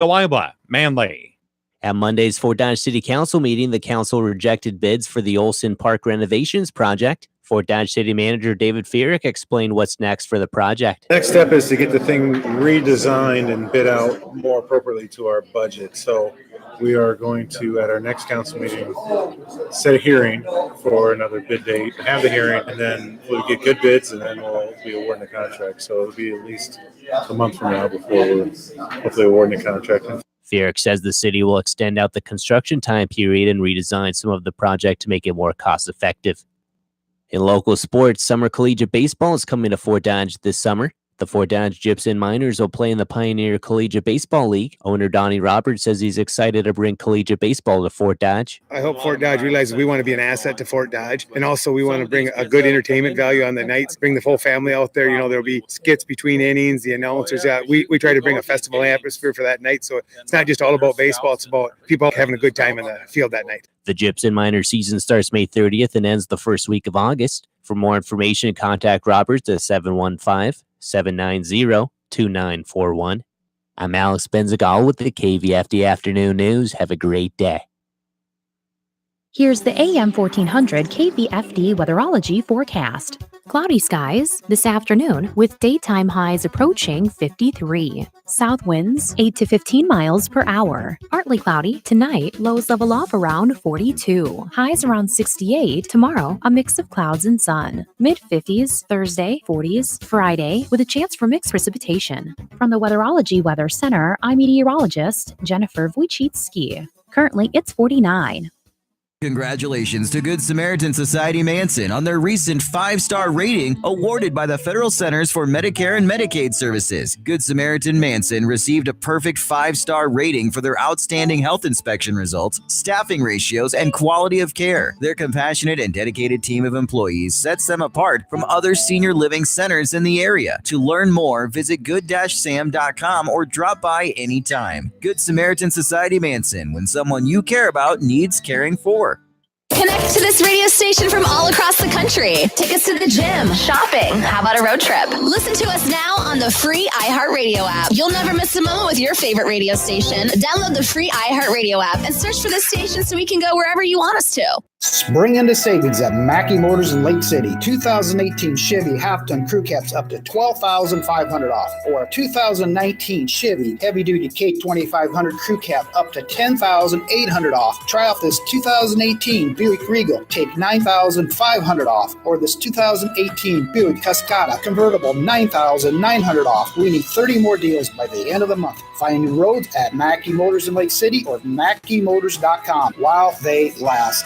Delilah, Manley. At Monday's Fort Dodge City Council meeting, the council rejected bids for the Olson Park renovations project. Fort Dodge City Manager David Fierick explained what's next for the project. Next step is to get the thing redesigned and bid out more appropriately to our budget. So we are going to, at our next council meeting, set a hearing for another bid date, have the hearing, and then we'll get good bids, and then we'll be awarding the contract. So it'll be at least a month from now before we're hopefully awarding the contract. Fierick says the city will extend out the construction time period and redesign some of the project to make it more cost effective. In local sports, summer collegiate baseball is coming to Fort Dodge this summer. The Fort Dodge Gypsum Miners will play in the Pioneer Collegiate Baseball League. Owner Donnie Roberts says he's excited to bring collegiate baseball to Fort Dodge. I hope Fort Dodge realizes we want to be an asset to Fort Dodge, and also we want to bring a good entertainment value on the nights, bring the full family out there. You know, there'll be skits between innings, the announcers. We try to bring a festival atmosphere for that night, so it's not just all about baseball, it's about people having a good time in the field that night. The Gypsum Miners season starts May 30th and ends the first week of August. For more information, contact Roberts at 715-790-2941. I'm Alex Benzagal with the KVFD Afternoon News. Have a great day. Here's the AM 1400 KVFD weatherology forecast. Cloudy skies this afternoon with daytime highs approaching 53. South winds 8 to 15 miles per hour. Partly cloudy tonight, lows level off around 42. Highs around 68. Tomorrow, a mix of clouds and sun. Mid-50s Thursday, 40s Friday, with a chance for mixed precipitation. From the Weatherology Weather Center, I'm meteorologist Jennifer Wojcicki. Currently, it's 49. Congratulations to Good Samaritan Society Manson on their recent 5-star rating awarded by the Federal Centers for Medicare and Medicaid Services. Good Samaritan Manson received a perfect 5-star rating for their outstanding health inspection results, staffing ratios, and quality of care. Their compassionate and dedicated team of employees sets them apart from other senior living centers in the area. To learn more, visit good-sam.com or drop by anytime. Good Samaritan Society Manson, when someone you care about needs caring for. Connect to this radio station from all across the country. Take us to the gym, shopping. How about a road trip? Listen to us now on the free iHeartRadio app. You'll never miss a moment with your favorite radio station. Download the free iHeartRadio app and search for the station so we can go wherever you want us to. Spring into savings at Mackey Motors in Lake City. 2018 Chevy half-ton crew cabs up to $12,500 off, or a 2019 Chevy heavy-duty K2500 crew cab up to $10,800 off. Try off this 2018 Buick Regal, take $9,500 off, or this 2018 Buick Cascada convertible, $9,900 off. We need 30 more deals by the end of the month. Find new roads at Mackey Motors in Lake City or MackeyMotors.com while they last.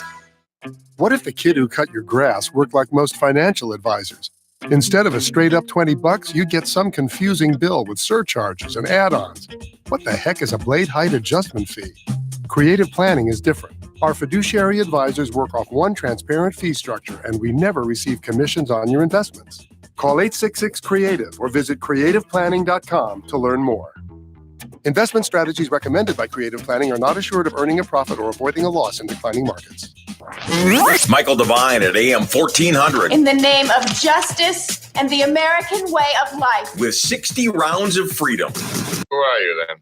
What if the kid who cut your grass worked like most financial advisors? Instead of a straight up $20, you'd get some confusing bill with surcharges and add-ons. What the heck is a blade height adjustment fee? Creative Planning is different. Our fiduciary advisors work off one transparent fee structure, and we never receive commissions on your investments. Call 866-CREATIVE or visit creativeplanning.com to learn more. Investment strategies recommended by Creative Planning are not assured of earning a profit or avoiding a loss in declining markets. Michael Devine at AM 1400. In the name of justice and the American way of life. With 60 rounds of freedom. Who are you then?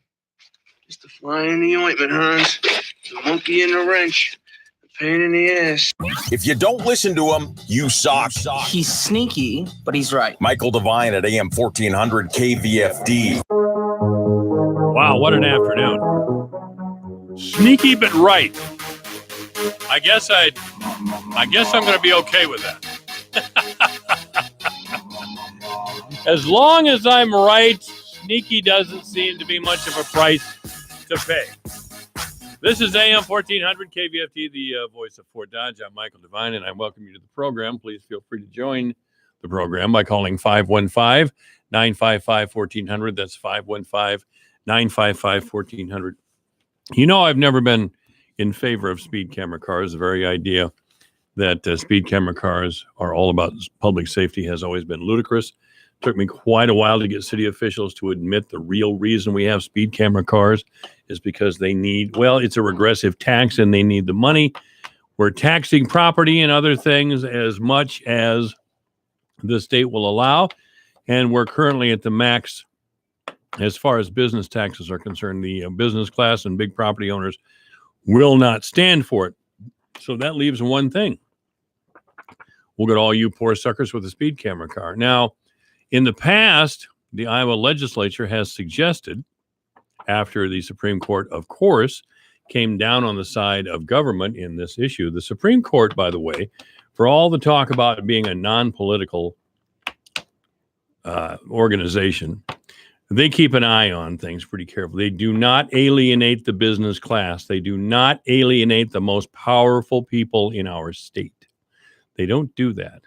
Just a fly in the ointment, Hans. The monkey in the wrench. The pain in the ass. If you don't listen to him, you suck. He's sneaky, but he's right. Michael Devine at AM 1400 KVFD. Wow, what an afternoon. Sneaky but right. I guess I'm going to be okay with that. As long as I'm right, sneaky doesn't seem to be much of a price to pay. This is AM 1400 KVFT, the voice of Fort Dodge. I'm Michael Devine, and I welcome you to the program. Please feel free to join the program by calling 515-955-1400. That's 515-955-1400. You know, I've never been in favor of speed camera cars. The very idea that speed camera cars are all about public safety has always been ludicrous. It took me quite a while to get city officials to admit the real reason we have speed camera cars is because they need, well, it's a regressive tax and they need the money. We're taxing property and other things as much as the state will allow. And we're currently at the max as far as business taxes are concerned, the business class and big property owners will not stand for it. So that leaves one thing. We'll get all you poor suckers with a speed camera car. Now, in the past, the Iowa legislature has suggested, after the Supreme Court, of course, came down on the side of government in this issue. The Supreme Court, by the way, for all the talk about it being a non-political organization, they keep an eye on things pretty carefully. They do not alienate the business class. They do not alienate the most powerful people in our state. They don't do that.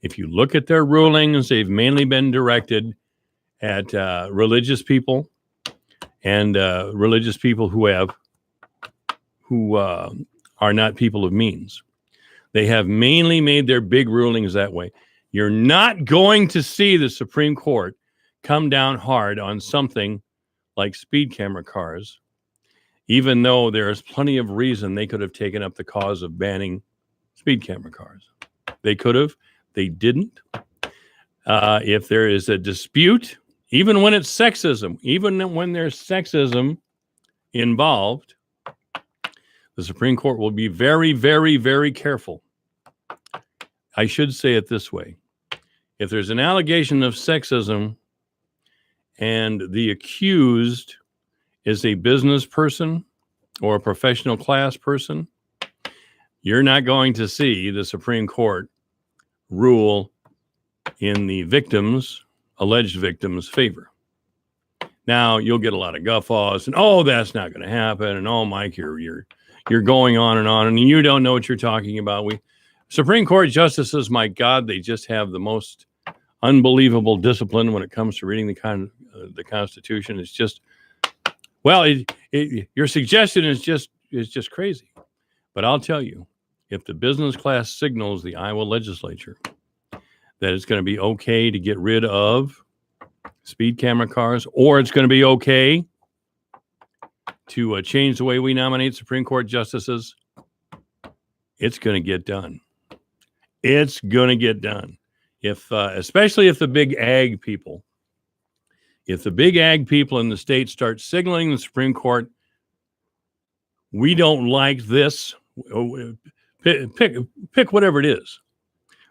If you look at their rulings, they've mainly been directed at religious people and religious people who are not people of means. They have mainly made their big rulings that way. You're not going to see the Supreme Court come down hard on something like speed camera cars, even though there is plenty of reason they could have taken up the cause of banning speed camera cars. They could have. They didn't. If there is a dispute, even when it's sexism, even when there's sexism involved, the Supreme Court will be very, very, very careful. I should say it this way. If there's an allegation of sexism and the accused is a business person or a professional class person, you're not going to see the Supreme Court rule in the alleged victim's favor. Now, you'll get a lot of guffaws and, oh, that's not going to happen. And, oh, Mike, you're going on, and you don't know what you're talking about. Supreme Court justices, my God, they just have the most unbelievable discipline when it comes to reading the Constitution. It's just, well, your suggestion is just crazy. But I'll tell you, if the business class signals the Iowa legislature that it's going to be okay to get rid of speed camera cars, or it's going to be okay to change the way we nominate Supreme Court justices, it's going to get done. It's going to get done. Especially if the big ag people in the state start signaling the Supreme Court, we don't like this. Pick whatever it is.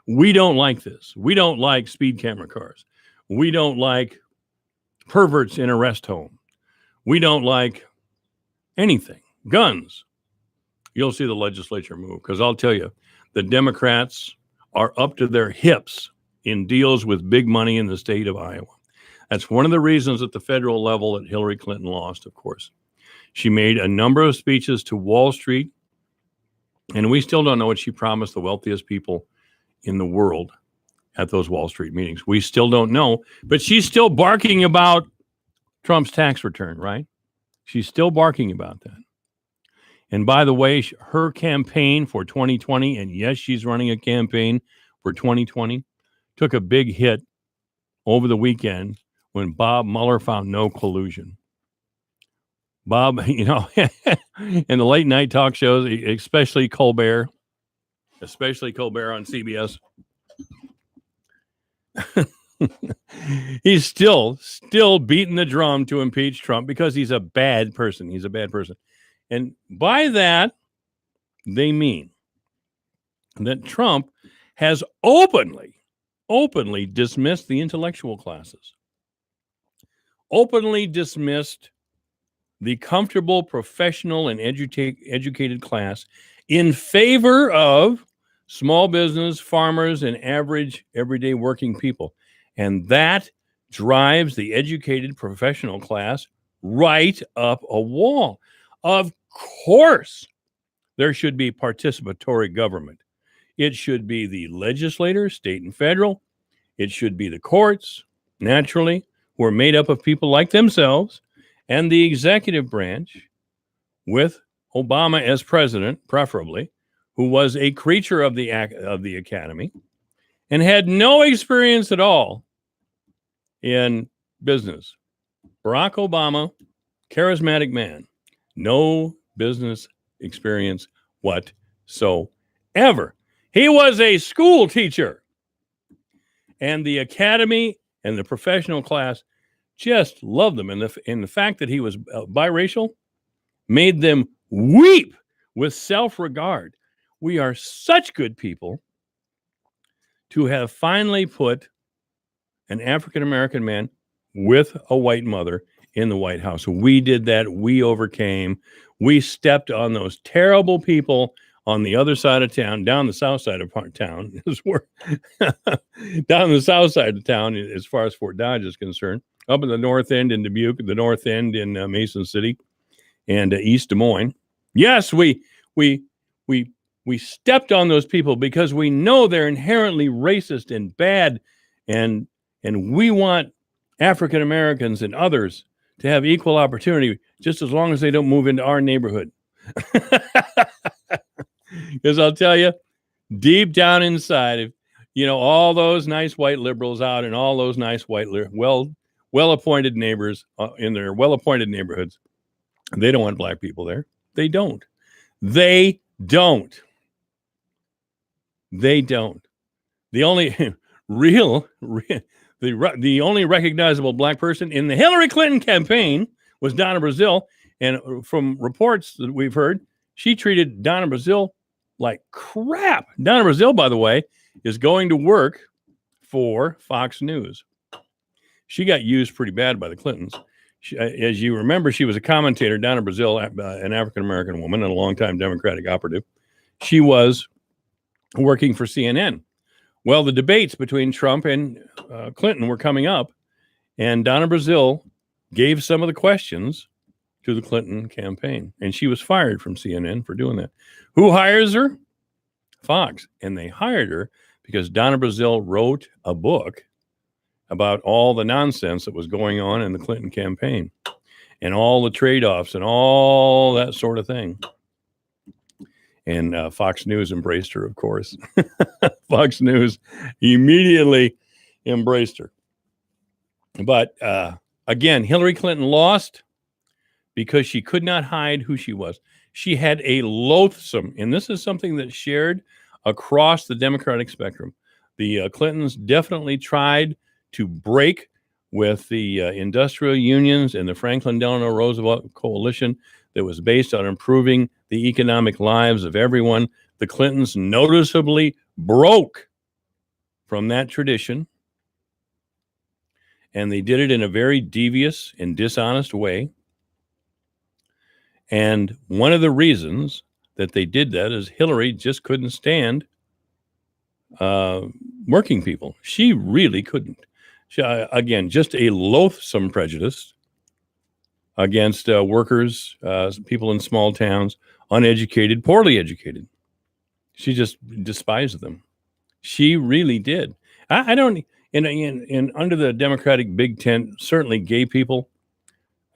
We don't like this. We don't like speed camera cars. We don't like perverts in a rest home. We don't like anything. Guns. You'll see the legislature move, because I'll tell you, the Democrats are up to their hips in deals with big money in the state of Iowa. That's one of the reasons at the federal level that Hillary Clinton lost, of course. She made a number of speeches to Wall Street, and we still don't know what she promised the wealthiest people in the world at those Wall Street meetings. We still don't know, but she's still barking about Trump's tax return, right? She's still barking about that. And by the way, her campaign for 2020, and yes, she's running a campaign for 2020, took a big hit over the weekend when Bob Mueller found no collusion. Bob, in the late night talk shows, especially Colbert on CBS, he's still beating the drum to impeach Trump because he's a bad person. He's a bad person. And by that, they mean that Trump has openly dismissed the intellectual classes, openly dismissed the comfortable, professional, and educated class in favor of small business, farmers, and average, everyday working people. And that drives the educated professional class right up a wall. Of course, there should be participatory government. It should be the legislators, state and federal. It should be the courts, naturally, who are made up of people like themselves, and the executive branch, with Obama as president, preferably, who was a creature of the academy and had no experience at all in business. Barack Obama, charismatic man, no business experience whatsoever. He was a school teacher. And the academy and the professional class just loved them. And the fact that he was biracial made them weep with self-regard. We are such good people to have finally put an African-American man with a white mother in the White House. We did that. We overcame. We stepped on those terrible people on the other side of town, down the south side of town, is where down the south side of town, as far as Fort Dodge is concerned, up in the north end in Dubuque, the north end in Mason City, and East Des Moines. Yes, we stepped on those people because we know they're inherently racist and bad, and we want African Americans and others to have equal opportunity, just as long as they don't move into our neighborhood. Because I'll tell you, deep down inside, if you know all those nice white liberals out and all those nice white well-appointed neighbors in their well-appointed neighborhoods, they don't want black people there. They don't. They don't. They don't. The only the only recognizable black person in the Hillary Clinton campaign was Donna Brazile. And from reports that we've heard, she treated Donna Brazile like crap. Donna Brazile, by the way, is going to work for Fox News. She got used pretty bad by the Clintons. As you remember, she was a commentator, Donna Brazile, an African-American woman and a longtime Democratic operative. She was working for CNN. Well, the debates between Trump and Clinton were coming up, and Donna Brazile gave some of the questions to the Clinton campaign, and she was fired from CNN for doing that. Who hires her? Fox. And they hired her because Donna Brazile wrote a book about all the nonsense that was going on in the Clinton campaign and all the trade-offs and all that sort of thing. And Fox News embraced her, of course. Fox News immediately embraced her. But again, Hillary Clinton lost because she could not hide who she was. She had a loathsome, and this is something that's shared across the Democratic spectrum. The Clintons definitely tried to break with the industrial unions and the Franklin Delano Roosevelt coalition that was based on improving the economic lives of everyone. The Clintons noticeably broke from that tradition, and they did it in a very devious and dishonest way. And one of the reasons that they did that is Hillary just couldn't stand working people. She really couldn't. She, again, just a loathsome prejudice against workers, people in small towns, uneducated, poorly educated. She just despised them. She really did. I don't. In under the Democratic big tent, certainly gay people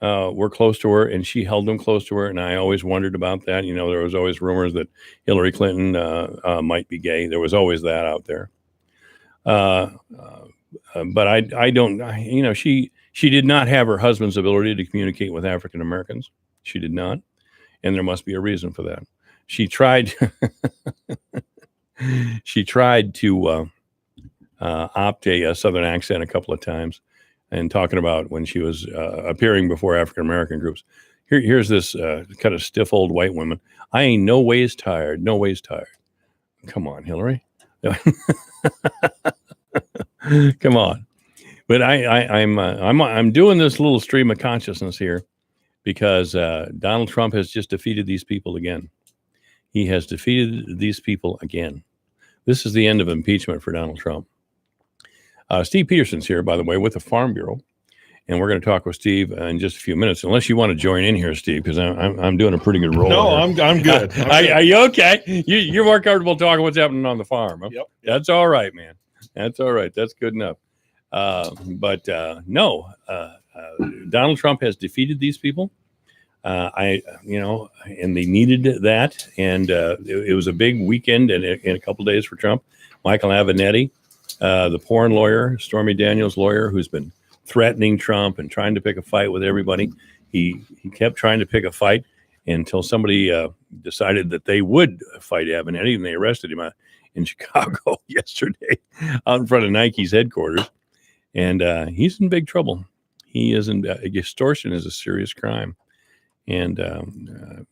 were close to her, and she held them close to her. And I always wondered about that. You know, there was always rumors that Hillary Clinton might be gay. There was always that out there. But I don't. You know, she did not have her husband's ability to communicate with African Americans. She did not, and there must be a reason for that. She tried. She tried to opt a Southern accent a couple of times, and talking about when she was appearing before African American groups. Here's this kind of stiff old white woman. I ain't no ways tired. No ways tired. Come on, Hillary. Come on. But I'm doing this little stream of consciousness here because Donald Trump has just defeated these people again. He has defeated these people again. This is the end of impeachment for Donald Trump. Steve Peterson's here, by the way, with the Farm Bureau, and we're going to talk with Steve in just a few minutes. Unless you want to join in here, Steve, because I'm doing a pretty good role. No, I'm good. Are you okay? You're more comfortable talking what's happening on the farm. Huh? Yep. That's all right, man. That's all right. That's good enough. But Donald Trump has defeated these people. And they needed that. And it was a big weekend and in a couple days for Trump. Michael Avenatti, the porn lawyer, Stormy Daniels' lawyer, who's been threatening Trump and trying to pick a fight with everybody. He kept trying to pick a fight until somebody decided that they would fight Avenatti, and they arrested him in Chicago yesterday out in front of Nike's headquarters. And he's in big trouble. He isn't. Extortion is a serious crime, and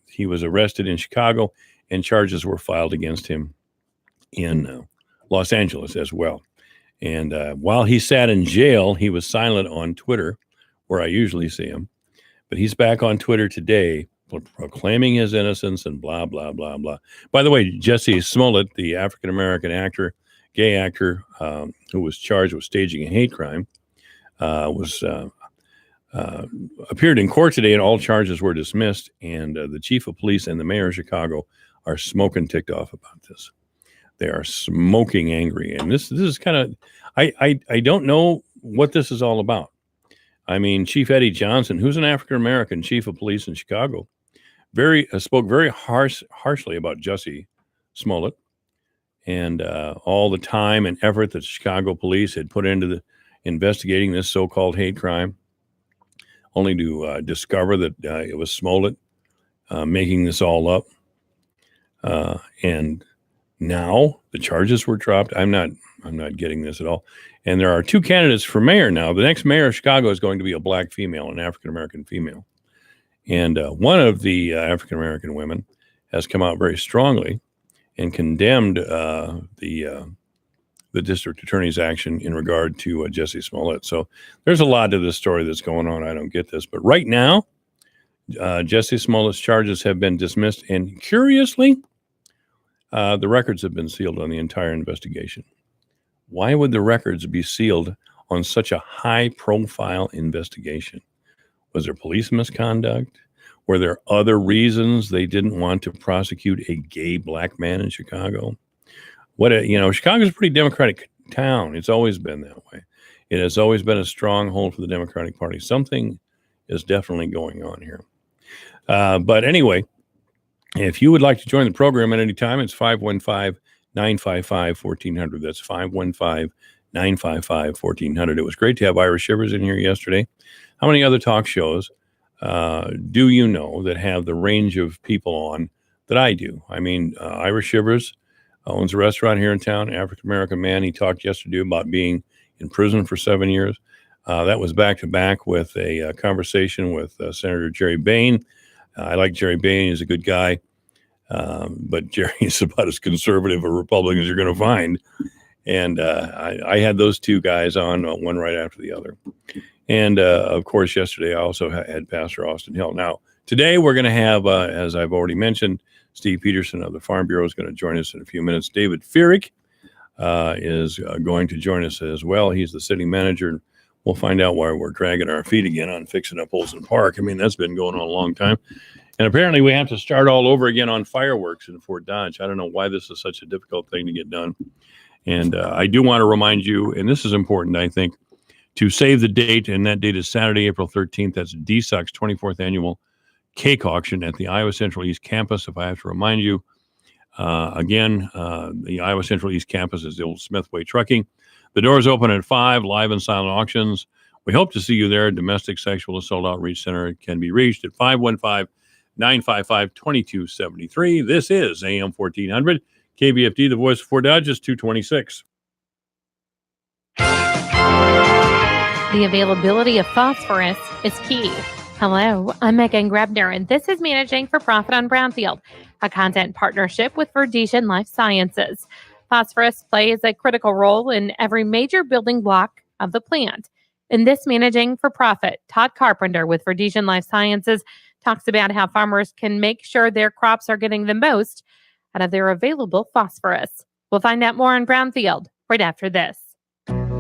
he was arrested in Chicago, and charges were filed against him in Los Angeles as well. And while he sat in jail, he was silent on Twitter, where I usually see him. But he's back on Twitter today, proclaiming his innocence and blah, blah, blah, blah. By the way, Jussie Smollett, the African-American actor, gay actor, who was charged with staging a hate crime, appeared in court today, and all charges were dismissed. And the chief of police and the mayor of Chicago are smoking ticked off about this. They are smoking angry. And this is kind of, I don't know what this is all about. I mean, Chief Eddie Johnson, who's an African-American chief of police in Chicago, spoke very harshly about Jussie Smollett and all the time and effort that Chicago police had put into investigating this so-called hate crime, only to discover that it was Smollett making this all up. And now the charges were dropped. I'm not getting this at all. And there are two candidates for mayor now. The next mayor of Chicago is going to be a black female, an African-American female. And one of the African-American women has come out very strongly and condemned the district attorney's action in regard to Jussie Smollett. So there's a lot to this story that's going on. I don't get this. But right now, Jussie Smollett's charges have been dismissed. And curiously, the records have been sealed on the entire investigation. Why would the records be sealed on such a high-profile investigation? Was there police misconduct? Were there other reasons they didn't want to prosecute a gay black man in Chicago? Chicago's a pretty Democratic town. It's always been that way. It has always been a stronghold for the Democratic Party. Something is definitely going on here. But anyway, if you would like to join the program at any time, it's 515-955-1400. That's 515-955-1400. It was great to have Ira Shivers in here yesterday. How many other talk shows do you know that have the range of people on that I do? I mean, Ira Shivers owns a restaurant here in town, African-American man. He talked yesterday about being in prison for 7 years. That was back-to-back with a conversation with Senator Jerry Bain. I like Jerry Bain. He's a good guy. But Jerry is about as conservative a Republican as you're going to find. And I had those two guys on, one right after the other. And, of course, yesterday I also had Pastor Austin Hill. Now, today we're going to have, as I've already mentioned, Steve Peterson of the Farm Bureau is going to join us in a few minutes. David Feerick is going to join us as well. He's the city manager. And we'll find out why we're dragging our feet again on fixing up Olsen Park. I mean, that's been going on a long time. And apparently we have to start all over again on fireworks in Fort Dodge. I don't know why this is such a difficult thing to get done. And I do want to remind you, and this is important, I think, to save the date, and that date is Saturday, April 13th. That's DSUC's 24th annual cake auction at the Iowa Central East Campus. If I have to remind you, the Iowa Central East Campus is the old Smithway Trucking. The doors open at 5, live and silent auctions. We hope to see you there. Domestic Sexual Assault Outreach Center can be reached at 515-955-2273. This is AM 1400. KBFD, the voice of Fort Dodge, is 226. The availability of phosphorus is key. Hello, I'm Megan Grebner, and this is Managing for Profit on Brownfield, a content partnership with Verdesian Life Sciences. Phosphorus plays a critical role in every major building block of the plant. In this Managing for Profit, Todd Carpenter with Verdesian Life Sciences talks about how farmers can make sure their crops are getting the most out of their available phosphorus. We'll find out more on Brownfield right after this.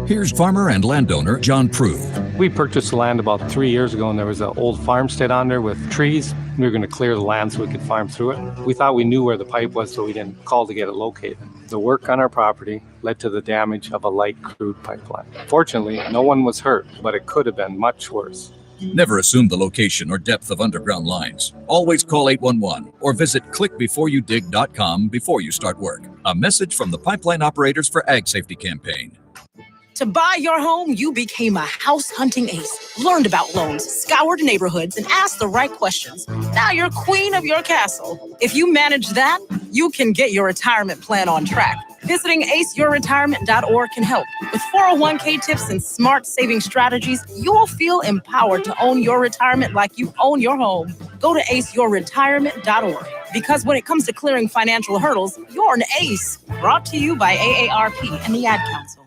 Here's farmer and landowner John Prue. We purchased land about 3 years ago, and there was an old farmstead on there with trees. We were going to clear the land so we could farm through it. We thought we knew where the pipe was, so we didn't call to get it located. The work on our property led to the damage of a light crude pipeline. Fortunately, no one was hurt, but it could have been much worse. Never assume the location or depth of underground lines. Always call 811 or visit clickbeforeyoudig.com before you start work. A message from the Pipeline Operators for Ag Safety campaign. To buy your home, you became a house hunting ace, learned about loans, scoured neighborhoods, and asked the right questions. Now you're queen of your castle. If you manage that, you can get your retirement plan on track. Visiting aceyourretirement.org can help. With 401k tips and smart saving strategies, you'll feel empowered to own your retirement like you own your home. Go to aceyourretirement.org because when it comes to clearing financial hurdles, you're an ace. Brought to you by AARP and the Ad Council.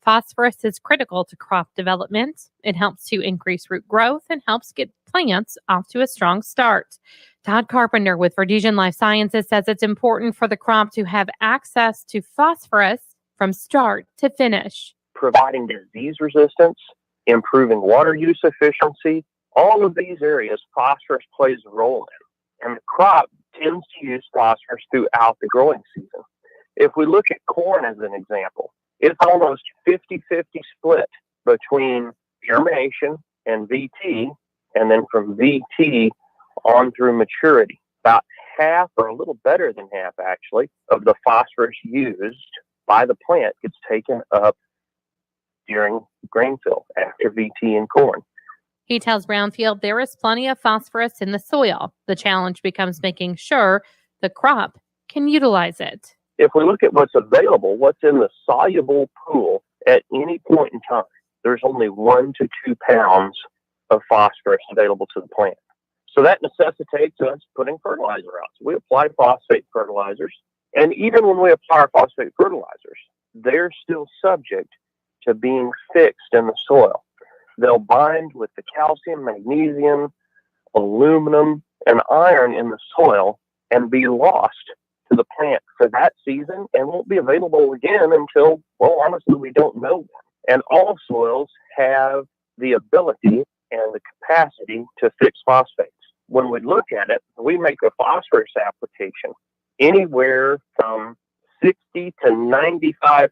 Phosphorus is critical to crop development. It helps to increase root growth and helps get plants off to a strong start. Todd Carpenter with Verdesian Life Sciences says it's important for the crop to have access to phosphorus from start to finish. Providing disease resistance, improving water use efficiency, all of these areas phosphorus plays a role in. And the crop tends to use phosphorus throughout the growing season. If we look at corn as an example, it's almost 50-50 split between germination and VT, and then from VT on through maturity. About half, or a little better than half actually, of the phosphorus used by the plant gets taken up during grain fill after VT in corn. He tells Brownfield there is plenty of phosphorus in the soil. The challenge becomes making sure the crop can utilize it. If we look at what's available, what's in the soluble pool at any point in time, there's only 1 to 2 pounds of phosphorus available to the plant. So that necessitates us putting fertilizer out. So we apply phosphate fertilizers. And even when we apply our phosphate fertilizers, they're still subject to being fixed in the soil. They'll bind with the calcium, magnesium, aluminum, and iron in the soil and be lost to the plant for that season and won't be available again until, well, honestly, we don't know when. And all soils have the ability and the capacity to fix phosphates. When we look at it, we make a phosphorus application. Anywhere from 60 to 95%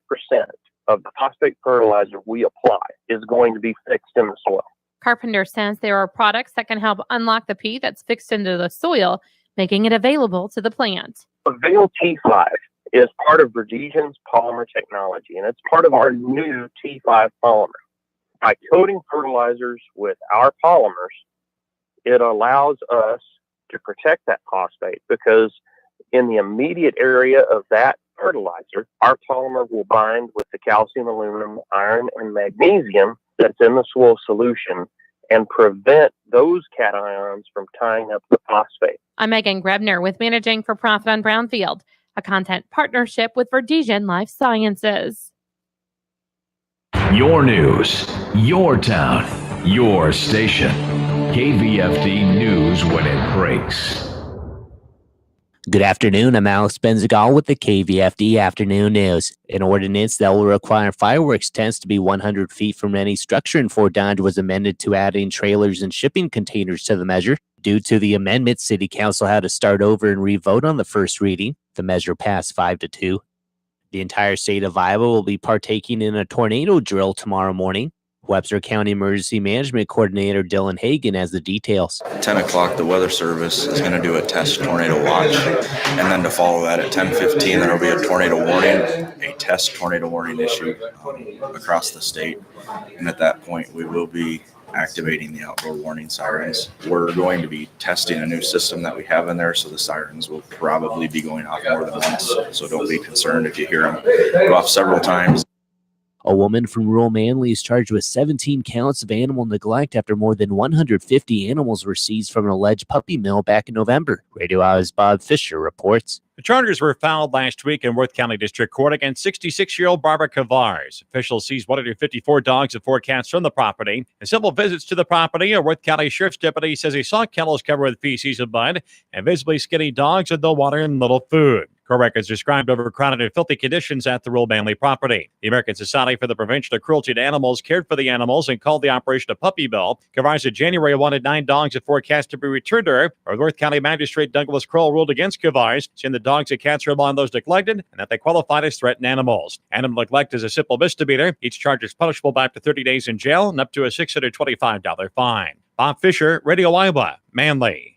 of the phosphate fertilizer we apply is going to be fixed in the soil. Carpenter says there are products that can help unlock the P that's fixed into the soil, making it available to the plant. Avail T5 is part of Verdesian's polymer technology, and it's part of our new T5 polymer. By coating fertilizers with our polymers, it allows us to protect that phosphate because in the immediate area of that fertilizer, our polymer will bind with the calcium, aluminum, iron, and magnesium that's in the soil solution and prevent those cations from tying up the phosphate. I'm Megan Grebner with Managing for Profit on Brownfield, a content partnership with Verdesian Life Sciences. Your news, your town, your station. KVFD News when it breaks. Good afternoon. I'm Alex Benzagal with the KVFD Afternoon News. An ordinance that will require fireworks tents to be 100 feet from any structure in Fort Dodge was amended to adding trailers and shipping containers to the measure. Due to the amendment, City Council had to start over and re-vote on the first reading. The measure passed 5-2. The entire state of Iowa will be partaking in a tornado drill tomorrow morning. Webster County Emergency Management Coordinator Dylan Hagan has the details. 10 o'clock, the Weather Service is going to do a test tornado watch. And then to follow that at 10:15, there will be a tornado warning, a test tornado warning issued across the state. And at that point, we will be activating the outdoor warning sirens. We're going to be testing a new system that we have in there, so the sirens will probably be going off more than once. So don't be concerned if you hear them go off several times. A woman from rural Manly is charged with 17 counts of animal neglect after more than 150 animals were seized from an alleged puppy mill back in November. Radio Hour's Bob Fisher reports. The charges were filed last week in Worth County District Court against 66-year-old Barbara Kavars. Officials seized 154 dogs and 4 cats from the property. In simple visits to the property, a Worth County Sheriff's deputy says he saw kennels covered with feces and mud and visibly skinny dogs with no water and little food. Court records described overcrowded and filthy conditions at the rural Manly property. The American Society for the Prevention of Cruelty to Animals cared for the animals and called the operation a puppy mill. Kavars in January wanted 9 dogs and 4 cats to be returned to her. Our Worth County Magistrate Douglas Kroll ruled against Kavars, saying the dogs and cats are among those neglected and that they qualified as threatened animals. Animal neglect is a simple misdemeanor. Each charge is punishable by up to 30 days in jail and up to a $625 fine. Bob Fisher, Radio Iowa, Manly.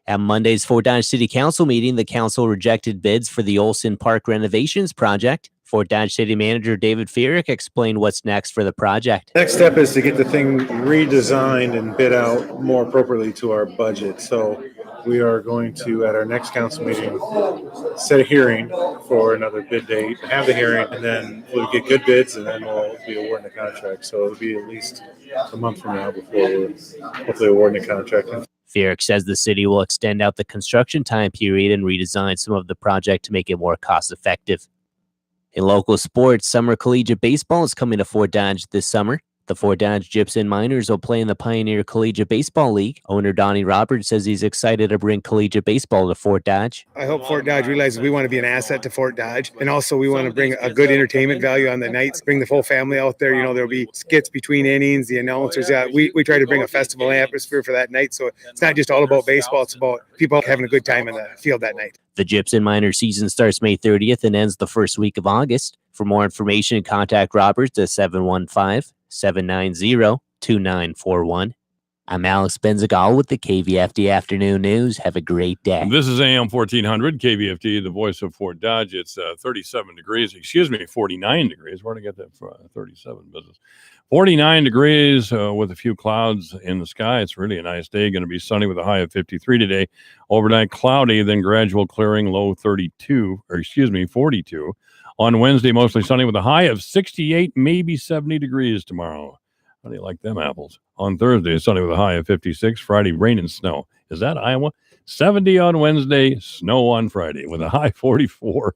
At Monday's Fort Dodge City Council meeting, the council rejected bids for the Olson Park renovations project. Fort Dodge City Manager David Fierick explained what's next for the project. Next step is to get the thing redesigned and bid out more appropriately to our budget. So we are going to, at our next council meeting, set a hearing for another bid date, have the hearing, and then we'll get good bids, and then we'll be awarding the contract. So it'll be at least a month from now before we're hopefully awarding the contract. Fierick says the city will extend out the construction time period and redesign some of the project to make it more cost effective. In local sports, summer collegiate baseball is coming to Fort Dodge this summer. The Fort Dodge Gypsum Miners will play in the Pioneer Collegiate Baseball League. Owner Donnie Roberts says he's excited to bring collegiate baseball to Fort Dodge. I hope Fort Dodge realizes we want to be an asset to Fort Dodge. And also we want to bring a good entertainment value on the nights, bring the full family out there. You know, there'll be skits between innings, the announcers. We try to bring a festival atmosphere for that night. So it's not just all about baseball. It's about people having a good time in the field that night. The Gypsum Minor season starts May 30th and ends the first week of August. For more information, contact Roberts at 715-790-2941. I'm Alex Benzagal with the KVFD Afternoon News. Have a great day. This is AM 1400, KVFD, the voice of Fort Dodge. It's 37 degrees, 49 degrees. Where did I get that from? 37 business. 49 degrees with a few clouds in the sky. It's really a nice day. Going to be sunny with a high of 53 today. Overnight cloudy, then gradual clearing, low 42. On Wednesday, mostly sunny with a high of 68, maybe 70 degrees tomorrow. How do you like them apples? On Thursday, sunny with a high of 56. Friday, rain and snow. Is that Iowa? 70 on Wednesday, snow on Friday with a high 44.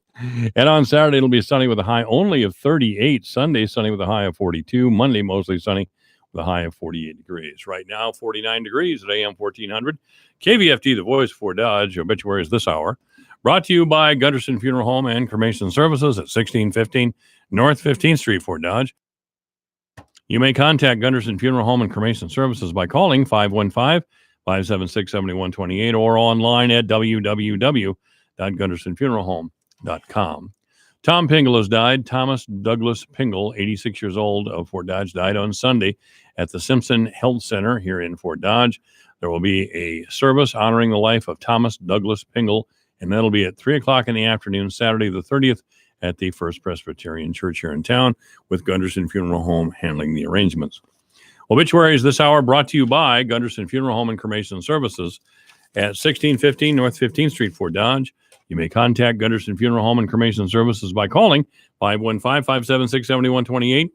And on Saturday, it'll be sunny with a high only of 38. Sunday, sunny with a high of 42. Monday, mostly sunny with a high of 48 degrees. Right now, 49 degrees at AM 1400. KVFD, the voice for Dodge. Obituaries this hour. Brought to you by Gunderson Funeral Home and Cremation Services at 1615 North 15th Street, Fort Dodge. You may contact Gunderson Funeral Home and Cremation Services by calling 515-576-7128 or online at www.gundersonfuneralhome.com. Tom Pingle has died. Thomas Douglas Pingle, 86 years old, of Fort Dodge, died on Sunday at the Simpson Health Center here in Fort Dodge. There will be a service honoring the life of Thomas Douglas Pingle, and that'll be at 3 o'clock in the afternoon, Saturday the 30th, at the First Presbyterian Church here in town, with Gunderson Funeral Home handling the arrangements. Obituaries this hour brought to you by Gunderson Funeral Home and Cremation Services at 1615 North 15th Street, Fort Dodge. You may contact Gunderson Funeral Home and Cremation Services by calling 515-576-7128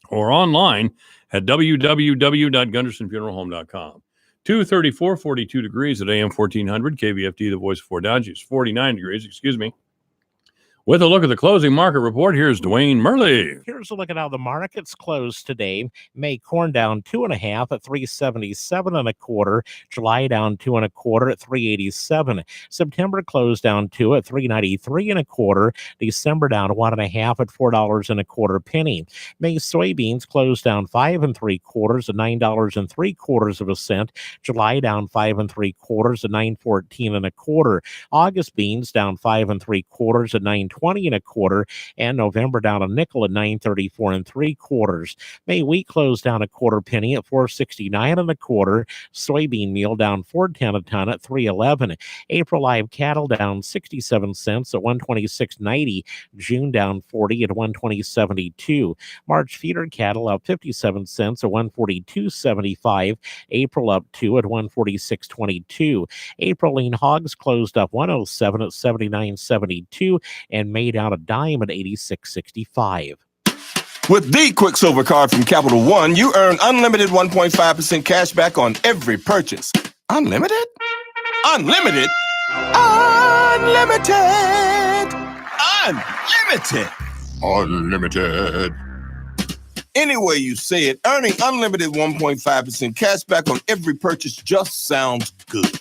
or online at www.gundersonfuneralhome.com. 42 degrees at AM 1400, KVFD, the voice of Fort Dodge. It's 49 degrees, With a look at the closing market report, here's Dwayne Murley. Here's a look at how the markets closed today. May corn down 2.5 at 377.25. July down 2.25 at 387. September closed down 2 at 393.25. December down 1.5 at $4.25. May soybeans closed down 5 3/4 at $9.75. July down 5 3/4 at $9.14.25. August beans down 5 3/4 at $9.20.25, and November down a nickel at $9.34 3/4. May wheat closed down 1/4 penny at $4.69.25. Soybean meal down $4.10 a ton at $3.11. April live cattle down 67 cents at $126.90. June down 40 at $120.72. March feeder cattle up 57 cents at $142.75. April up 2 at $146.22. April lean hogs closed up 107 at $79.72, and made out a dime at $86.65. With the Quicksilver Card from Capital One, you earn unlimited 1.5% cash back on every purchase. Unlimited? Unlimited? Unlimited! Unlimited! Unlimited! Any way you say it, earning unlimited 1.5% cash back on every purchase just sounds good.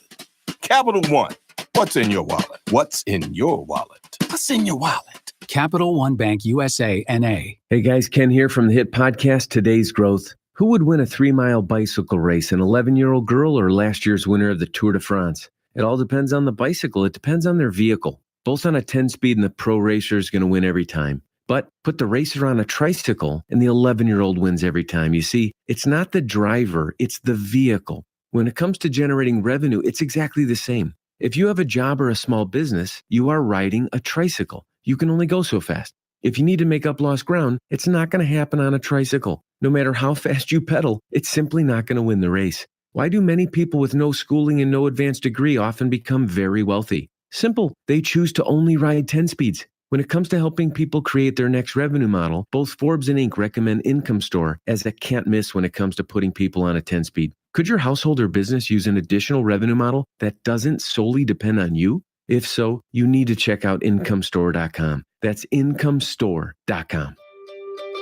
Capital One. What's in your wallet? What's in your wallet? What's in your wallet? Capital One Bank USA, N.A. Hey guys, Ken here from the hit podcast Today's Growth. Who would win a 3-mile bicycle race, an 11-year-old girl or last year's winner of the Tour de France? It all depends on the bicycle. It depends on their vehicle. Both on a 10-speed and the pro racer is going to win every time. But put the racer on a tricycle and the 11-year-old wins every time. You see, it's not the driver, it's the vehicle. When it comes to generating revenue, it's exactly the same. If you have a job or a small business, you are riding a tricycle. You can only go so fast. If you need to make up lost ground, it's not going to happen on a tricycle. No matter how fast you pedal, it's simply not going to win the race. Why do many people with no schooling and no advanced degree often become very wealthy? Simple. They choose to only ride 10 speeds. When it comes to helping people create their next revenue model, both Forbes and Inc. recommend Income Store as a can't miss when it comes to putting people on a 10-speed. Could your household or business use an additional revenue model that doesn't solely depend on you? If so, you need to check out IncomeStore.com. That's IncomeStore.com.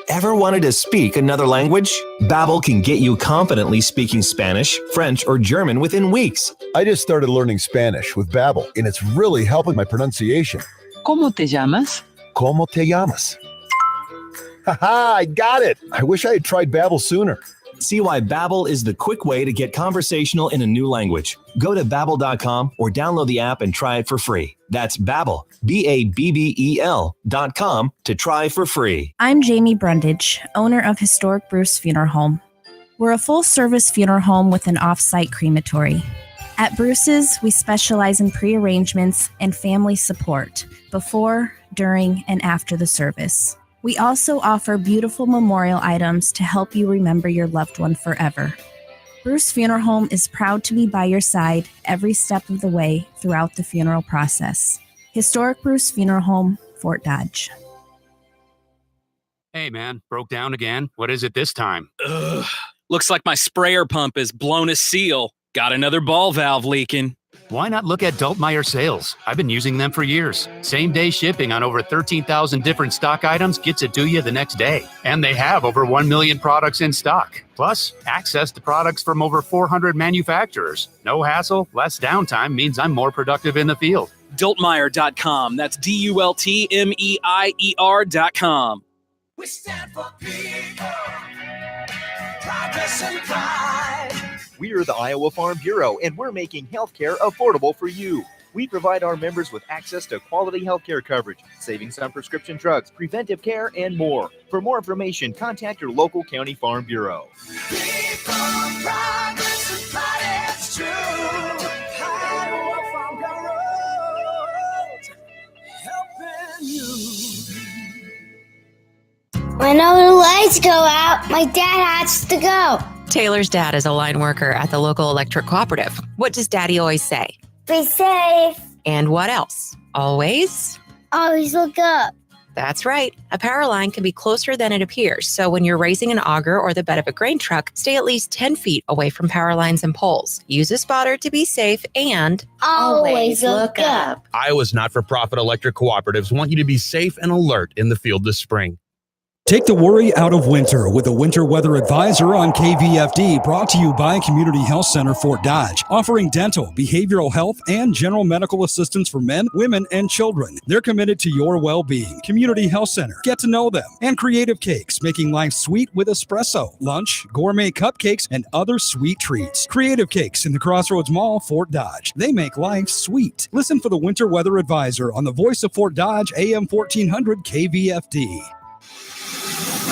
Ever wanted to speak another language? Babbel can get you confidently speaking Spanish, French, or German within weeks. I just started learning Spanish with Babbel, and it's really helping my pronunciation. ¿Cómo te llamas? ¿Cómo te llamas? Haha, I got it. I wish I had tried Babbel sooner. See why Babbel is the quick way to get conversational in a new language. Go to Babbel.com or download the app and try it for free. That's Babbel, Babbel.com to try for free. I'm Jamie Brundage, owner of Historic Bruce Funeral Home. We're a full-service funeral home with an off-site crematory. At Bruce's, we specialize in pre-arrangements and family support before, during, and after the service. We also offer beautiful memorial items to help you remember your loved one forever. Bruce Funeral Home is proud to be by your side every step of the way throughout the funeral process. Historic Bruce Funeral Home, Fort Dodge. Hey man, broke down again? What is it this time? Ugh, looks like my sprayer pump is blown a seal. Got another ball valve leaking. Why not look at Dultmeyer Sales? I've been using them for years. Same day shipping on over 13,000 different stock items gets it to you the next day. And they have over 1 million products in stock. Plus, access to products from over 400 manufacturers. No hassle, less downtime means I'm more productive in the field. Dultmeyer.com. That's DULTMEIER.com. We stand for people, progress and pride. We're the Iowa Farm Bureau, and we're making healthcare affordable for you. We provide our members with access to quality healthcare coverage, savings on prescription drugs, preventive care, and more. For more information, contact your local county farm bureau. People, progress and pride, it's true. Iowa Farm Bureau, helping you. When all the lights go out, my dad has to go. Taylor's dad is a line worker at the local electric cooperative. What does Daddy always say? Be safe. And what else? Always? Always look up. That's right. A power line can be closer than it appears. So when you're raising an auger or the bed of a grain truck, stay at least 10 feet away from power lines and poles. Use a spotter to be safe and always look up. Iowa's not-for-profit electric cooperatives want you to be safe and alert in the field this spring. Take the worry out of winter with a winter weather advisor on KVFD, brought to you by Community Health Center Fort Dodge, offering dental, behavioral health, and general medical assistance for men, women, and children. They're committed to your well-being. Community Health Center. Get to know them. And Creative Cakes, making life sweet with espresso, lunch, gourmet cupcakes, and other sweet treats. Creative Cakes in the Crossroads Mall, Fort Dodge. They make life sweet. Listen for the winter weather advisor on the Voice of Fort Dodge, AM 1400 KVFD.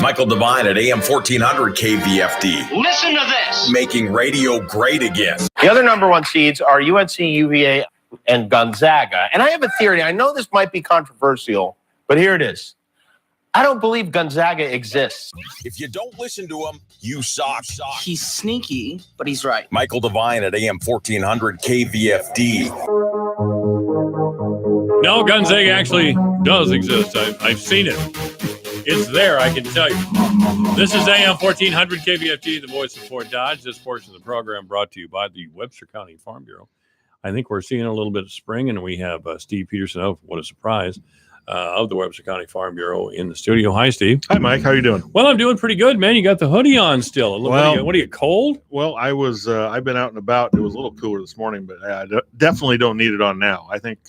Michael Devine at AM 1400 KVFD. Listen to this. Making radio great again. The other number one seeds are UNC, UVA, and Gonzaga. And I have a theory. I know this might be controversial, but here it is. I don't believe Gonzaga exists. If you don't listen to him, you suck. He's sneaky, but he's right. Michael Devine at AM 1400 KVFD. No, Gonzaga actually does exist. I've seen it. It's there, I can tell you. This is AM 1400 KVFT, the voice of Fort Dodge. This portion of the program brought to you by the Webster County Farm Bureau. I think we're seeing a little bit of spring, and we have Steve Peterson, what a surprise, of the Webster County Farm Bureau in the studio. Hi, Steve. Hi, Mike. How you doing? Well, I'm doing pretty good, man. You got the hoodie on still. Well, what are you, cold? Well, I've been out and about. It was a little cooler this morning, but I definitely don't need it on now. I think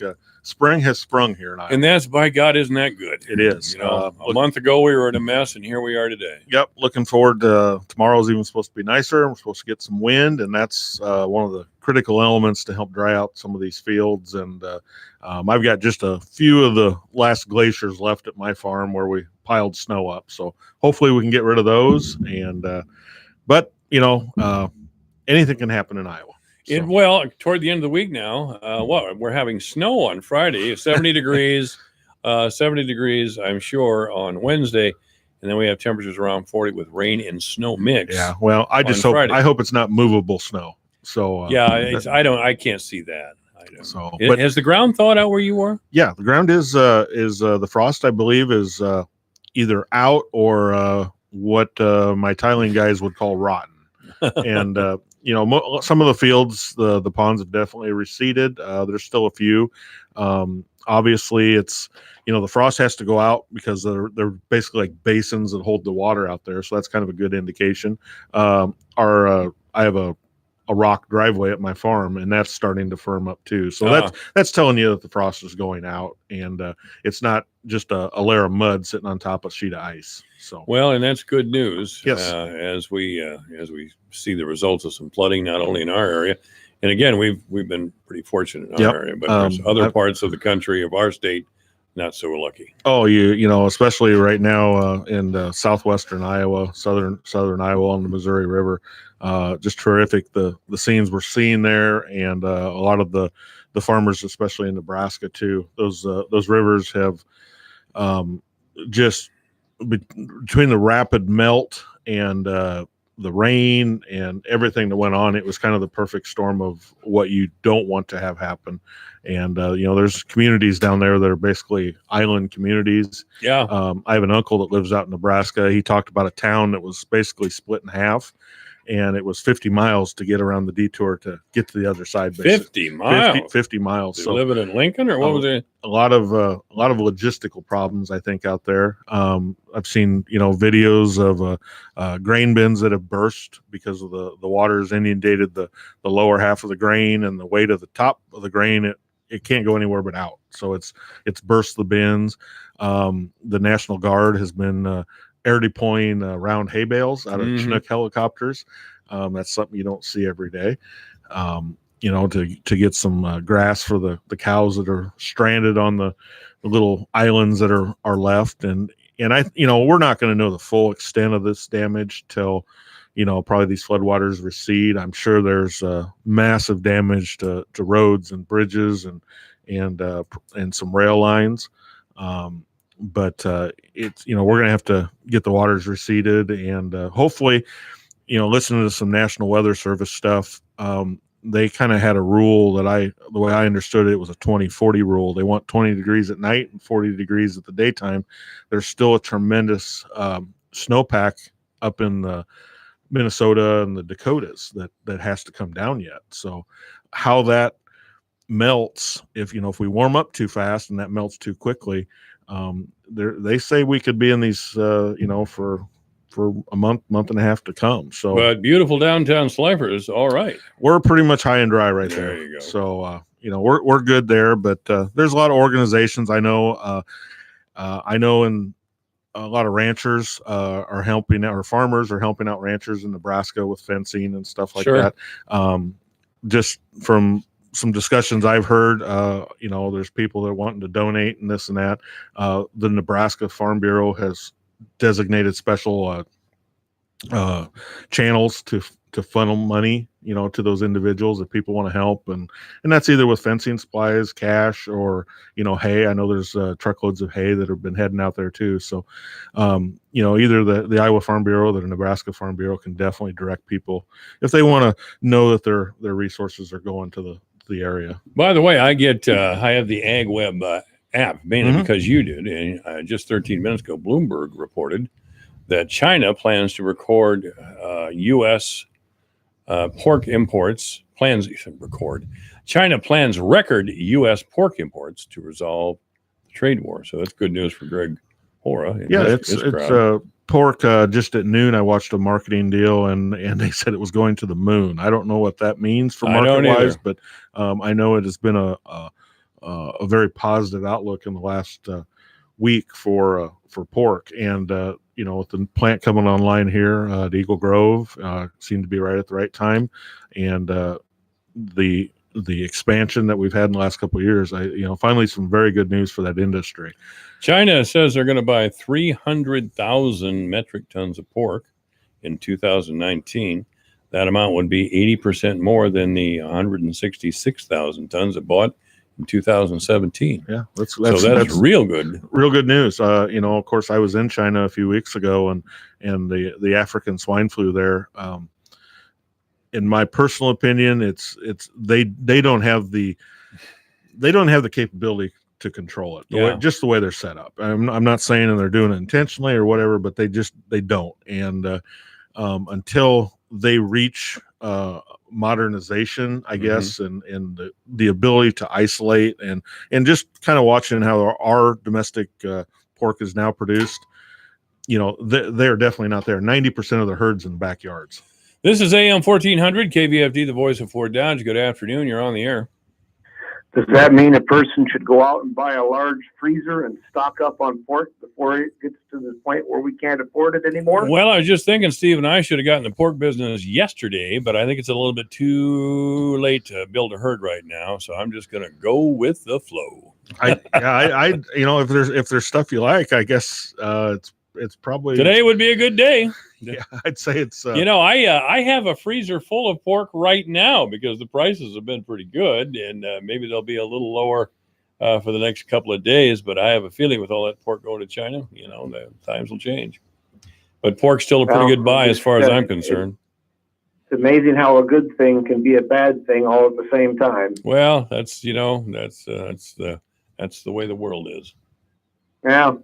spring has sprung here in Iowa. And that's, by God, isn't that good? It is. You know, a month ago we were in a mess, and here we are today. Yep. Looking forward to tomorrow's even supposed to be nicer. We're supposed to get some wind, and that's one of the critical elements to help dry out some of these fields. And I've got just a few of the last glaciers left at my farm where we piled snow up. So hopefully we can get rid of those. And but anything can happen in Iowa. Well, toward the end of the week now, we're having snow on Friday, 70 degrees, 70 degrees, I'm sure, on Wednesday. And then we have temperatures around 40 with rain and snow mix. Yeah. Well, I just on hope, Friday. I hope it's not movable snow. So, I can't see that. So, Has the ground thawed out where you are? Yeah, the ground is the frost, I believe, is either out or what my tiling guys would call rotten. And some of the fields, the ponds have definitely receded. There's still a few. Obviously, it's the frost has to go out because they're basically like basins that hold the water out there. So that's kind of a good indication. I have a rock driveway at my farm, and that's starting to firm up too. So that's telling you that the frost is going out, and it's not just a layer of mud sitting on top of a sheet of ice. So well, and that's good news. Yes. As we see the results of some flooding, not only in our area, and again, we've been pretty fortunate in our area, but there's other parts of the country of our state not so lucky. Oh, especially right now in southwestern Iowa, southern Iowa on the Missouri River. Just terrific the scenes we're seeing there, and a lot of the farmers, especially in Nebraska too. Those rivers have just between the rapid melt and the rain and everything that went on, it was kind of the perfect storm of what you don't want to have happen. And there's communities down there that are basically island communities. Yeah. I have an uncle that lives out in Nebraska. He talked about a town that was basically split in half, and it was 50 miles to get around the detour to get to the other side. 50 miles. 50 miles. So living in Lincoln, or what was it? A lot of logistical problems, I think, out there. I've seen videos of grain bins that have burst because of the water has inundated the lower half of the grain, and the weight of the top of the grain it can't go anywhere but out. So it's burst the bins. The National Guard has been air deploying round hay bales out of Chinook helicopters. That's something you don't see every day. To get some grass for the cows that are stranded on the little islands that are left. And I, we're not going to know the full extent of this damage till, probably these floodwaters recede. I'm sure there's massive damage to roads and bridges and some rail lines. But it's, we're going to have to get the waters receded, and hopefully, listening to some National Weather Service stuff, they kind of had a rule that the way I understood it was a 20-40 rule. They want 20 degrees at night and 40 degrees at the daytime. There's still a tremendous snowpack up in Minnesota and the Dakotas that has to come down yet. So how that melts, if we warm up too fast and that melts too quickly, they say we could be in these for a month and a half to come. So, but beautiful downtown Slipers, all right. We're pretty much high and dry right there. There you go. So we're good there. But there's a lot of organizations I know. I know in a lot of ranchers are helping out, or farmers are helping out ranchers in Nebraska with fencing and stuff like that. Just from some discussions I've heard, there's people that are wanting to donate and this and that. The Nebraska Farm Bureau has designated special channels to funnel money, to those individuals if people want to help, and that's either with fencing supplies, cash, or hay. I know there's truckloads of hay that have been heading out there too. So, either the Iowa Farm Bureau or the Nebraska Farm Bureau can definitely direct people if they want to know that their resources are going to the area. By the way, I have the AgWeb app, mainly because you did. And just 13 minutes ago, Bloomberg reported that China plans to record U.S. Pork imports. China plans record U.S. pork imports to resolve the trade war. So that's good news for Greg Hora. Yeah, it's pork. Just at noon, I watched a marketing deal, and they said it was going to the moon. I don't know what that means for market-wise, but I know it has been a very positive outlook in the last week for pork, and with the plant coming online here at Eagle Grove, seemed to be right at the right time, and the expansion that we've had in the last couple of years, finally some very good news for that industry. China says they're going to buy 300,000 metric tons of pork in 2019. That amount would be 80% more than the 166,000 tons it bought in 2017. Yeah, that's real good. Real good news. Of course, I was in China a few weeks ago, and the African swine flu there. In my personal opinion, they don't have the capability to control it. Just the way they're set up. I'm not saying and they're doing it intentionally or whatever, but they don't. And until they reach modernization, I guess, and the ability to isolate and just kind of watching how our domestic pork is now produced, they're definitely not there. 90% of the herds in the backyards. This is AM 1400 KVFD, the voice of Fort Dodge. Good afternoon. You're on the air. Does that mean a person should go out and buy a large freezer and stock up on pork before it gets to the point where we can't afford it anymore? Well, I was just thinking Steve and I should have gotten the pork business yesterday, but I think it's a little bit too late to build a herd right now. So I'm just going to go with the flow. If there's stuff you like, I guess it's probably today would be a good day. Yeah, I'd say it's. I have a freezer full of pork right now because the prices have been pretty good, and maybe they'll be a little lower for the next couple of days. But I have a feeling with all that pork going to China, the times will change. But pork's still a pretty good buy as far as I'm concerned. It's amazing how a good thing can be a bad thing all at the same time. Well, that's the way the world is. Yeah.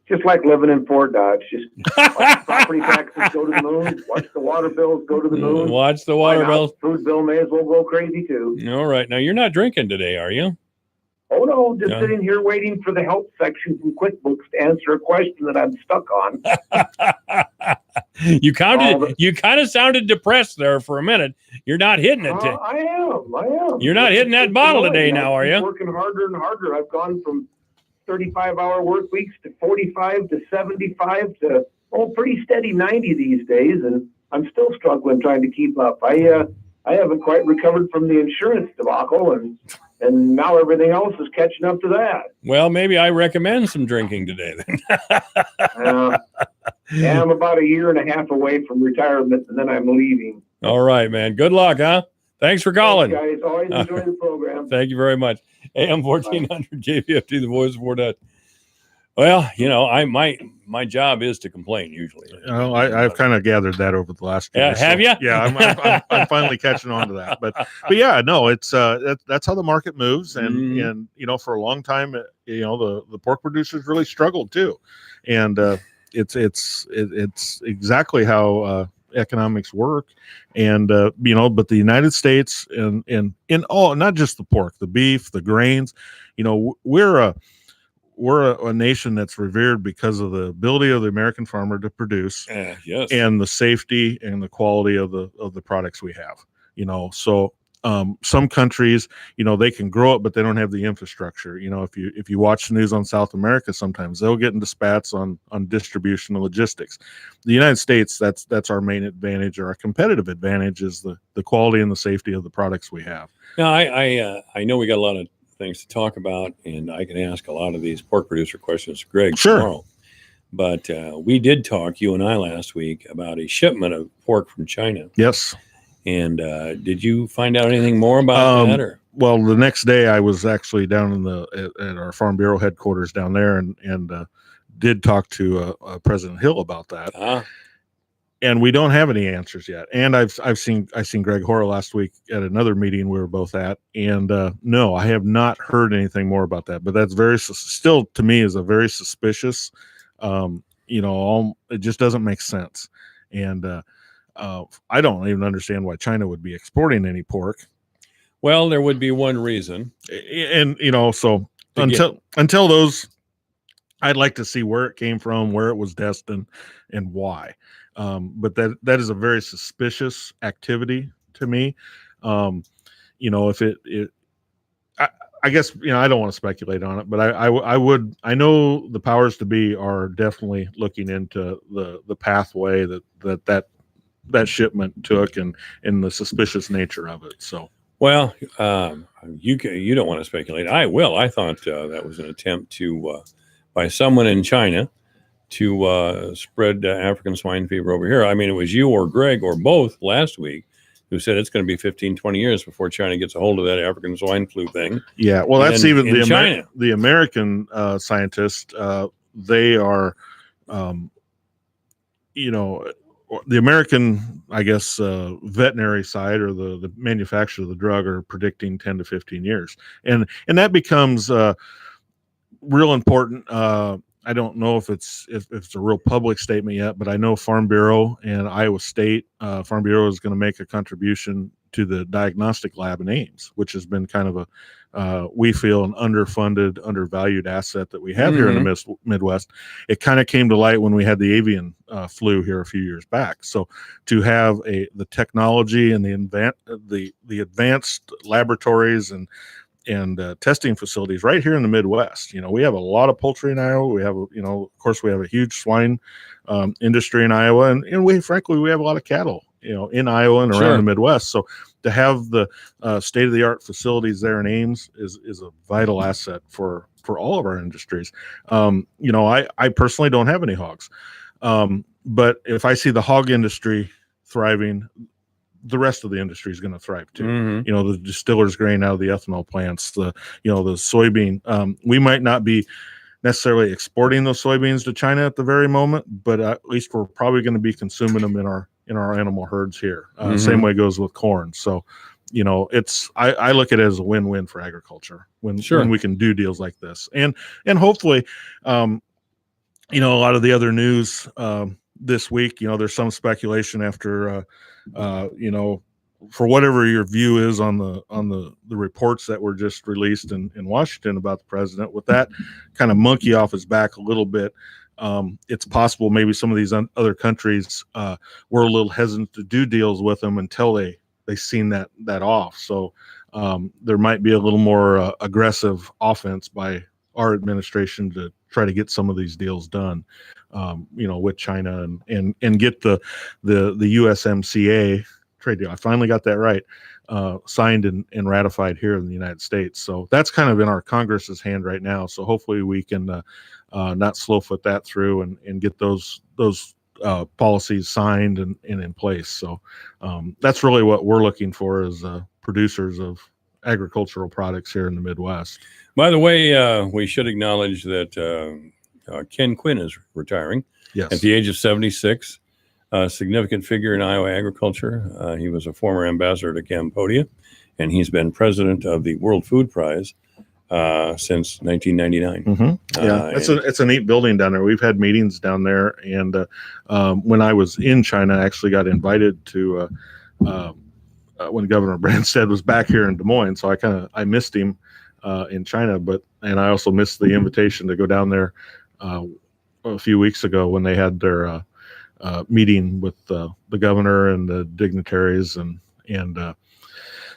Just like living in Fort Dodge. Just watch property taxes go to the moon. Watch the water bills go to the moon. Watch the water bills. Food bill may as well go crazy too. All right. Now, you're not drinking today, are you? Oh, no. Just sitting here waiting for the help section from QuickBooks to answer a question that I'm stuck on. You kind of sounded depressed there for a minute. You're not hitting it. I am. You're not hitting that bottle today now, are you? Working harder and harder. I've gone from 35-hour work weeks to 45 to 75 to pretty steady 90 these days, and I'm still struggling trying to keep up. I haven't quite recovered from the insurance debacle, and now everything else is catching up to that. Well, maybe I recommend some drinking today then. I'm about a year and a half away from retirement, and then I'm leaving. All right, man. Good luck, huh? Thanks for calling. Thanks, guys. Always enjoy the program. Thank you very much. AM 1400 KVFD, the voice of Fort Dodge. Well, my job is to complain usually. I've kind of gathered that over the last. Yeah, have you? Yeah, I'm finally catching on to that. But yeah, no, it's that's how the market moves, and for a long time, the pork producers really struggled too, and it's exactly how economics work, and but the United States and in all, not just the pork, the beef, the grains, we're a nation that's revered because of the ability of the American farmer to produce, and the safety and the quality of the products we have. So some countries, they can grow it, but they don't have the infrastructure. If you watch the news on South America, sometimes they'll get into spats on distribution and logistics. The United States, that's our main advantage, or our competitive advantage, is the quality and the safety of the products we have. Now, I know we got a lot of things to talk about, and I can ask a lot of these pork producer questions to Greg tomorrow. But we did talk, you and I, last week about a shipment of pork from China. Yes. And did you find out anything more about that? Or? Well, the next day I was actually down at our Farm Bureau headquarters down there, and did talk to President Hill about that. And we don't have any answers yet. And I've seen Greg Hora last week at another meeting we were both at, and no, I have not heard anything more about that. But that's still to me is a very suspicious. It just doesn't make sense, and I don't even understand why China would be exporting any pork. Well, there would be one reason, and so until those, I'd like to see where it came from, where it was destined, and why. But that is a very suspicious activity to me. If I guess I don't want to speculate on it, but I would. I know the powers to be are definitely looking into the pathway that shipment took and the suspicious nature of it. So. Well, you don't want to speculate. I will. I thought that was an attempt by someone in China to spread African swine fever over here. I mean, it was you or Greg or both last week who said it's going to be 15, 20 years before China gets a hold of that African swine flu thing. Yeah, well, And that's then even in the China. The American scientists. They are, the American, I guess, veterinary side or the manufacturer of the drug are predicting 10 to 15 years, and that becomes real important. I don't know if it's a real public statement yet, but I know Farm Bureau and Iowa State Farm Bureau is going to make a contribution to the diagnostic lab in Ames, which has been kind of we feel an underfunded, undervalued asset that we have here in the Midwest. It kind of came to light when we had the avian flu here a few years back. So to have the technology and the advanced laboratories and testing facilities right here in the Midwest. We have a lot of poultry in Iowa. We have, of course, we have a huge swine industry in Iowa, and we have a lot of cattle, in Iowa and around the Midwest. So to have the state-of-the-art facilities there in Ames is a vital asset for all of our industries. I personally don't have any hogs, but if I see the hog industry thriving, the rest of the industry is going to thrive too. The distillers grain out of the ethanol plants, the soybean. We might not be necessarily exporting those soybeans to China at the very moment, but at least we're probably going to be consuming them in our animal herds here. Same way goes with corn. So, I look at it as a win-win for agriculture when we can do deals like this, and hopefully, a lot of the other news this week, there's some speculation after. For whatever your view is on the reports that were just released in Washington about the president, with that kind of monkey off his back a little bit, it's possible maybe some of these other countries were a little hesitant to do deals with them until they seen that off. So there might be a little more aggressive offense by our administration to try to get some of these deals done, with China and get the USMCA trade deal. I finally got that right, signed and ratified here in the United States. So that's kind of in our Congress's hand right now. So hopefully we can not slow foot that through and get those policies signed and in place. So that's really what we're looking for as producers of agricultural products here in the Midwest. By the way, we should acknowledge that Ken Quinn is retiring at the age of 76. A significant figure in Iowa agriculture. He was a former ambassador to Cambodia, and he's been president of the World Food Prize since 1999. It's a neat building down there. We've had meetings down there, and when I was in China, I actually got invited to when Governor Branstad was back here in Des Moines. So I missed him in China, and I also missed the invitation to go down there a few weeks ago when they had their meeting with the governor and the dignitaries, and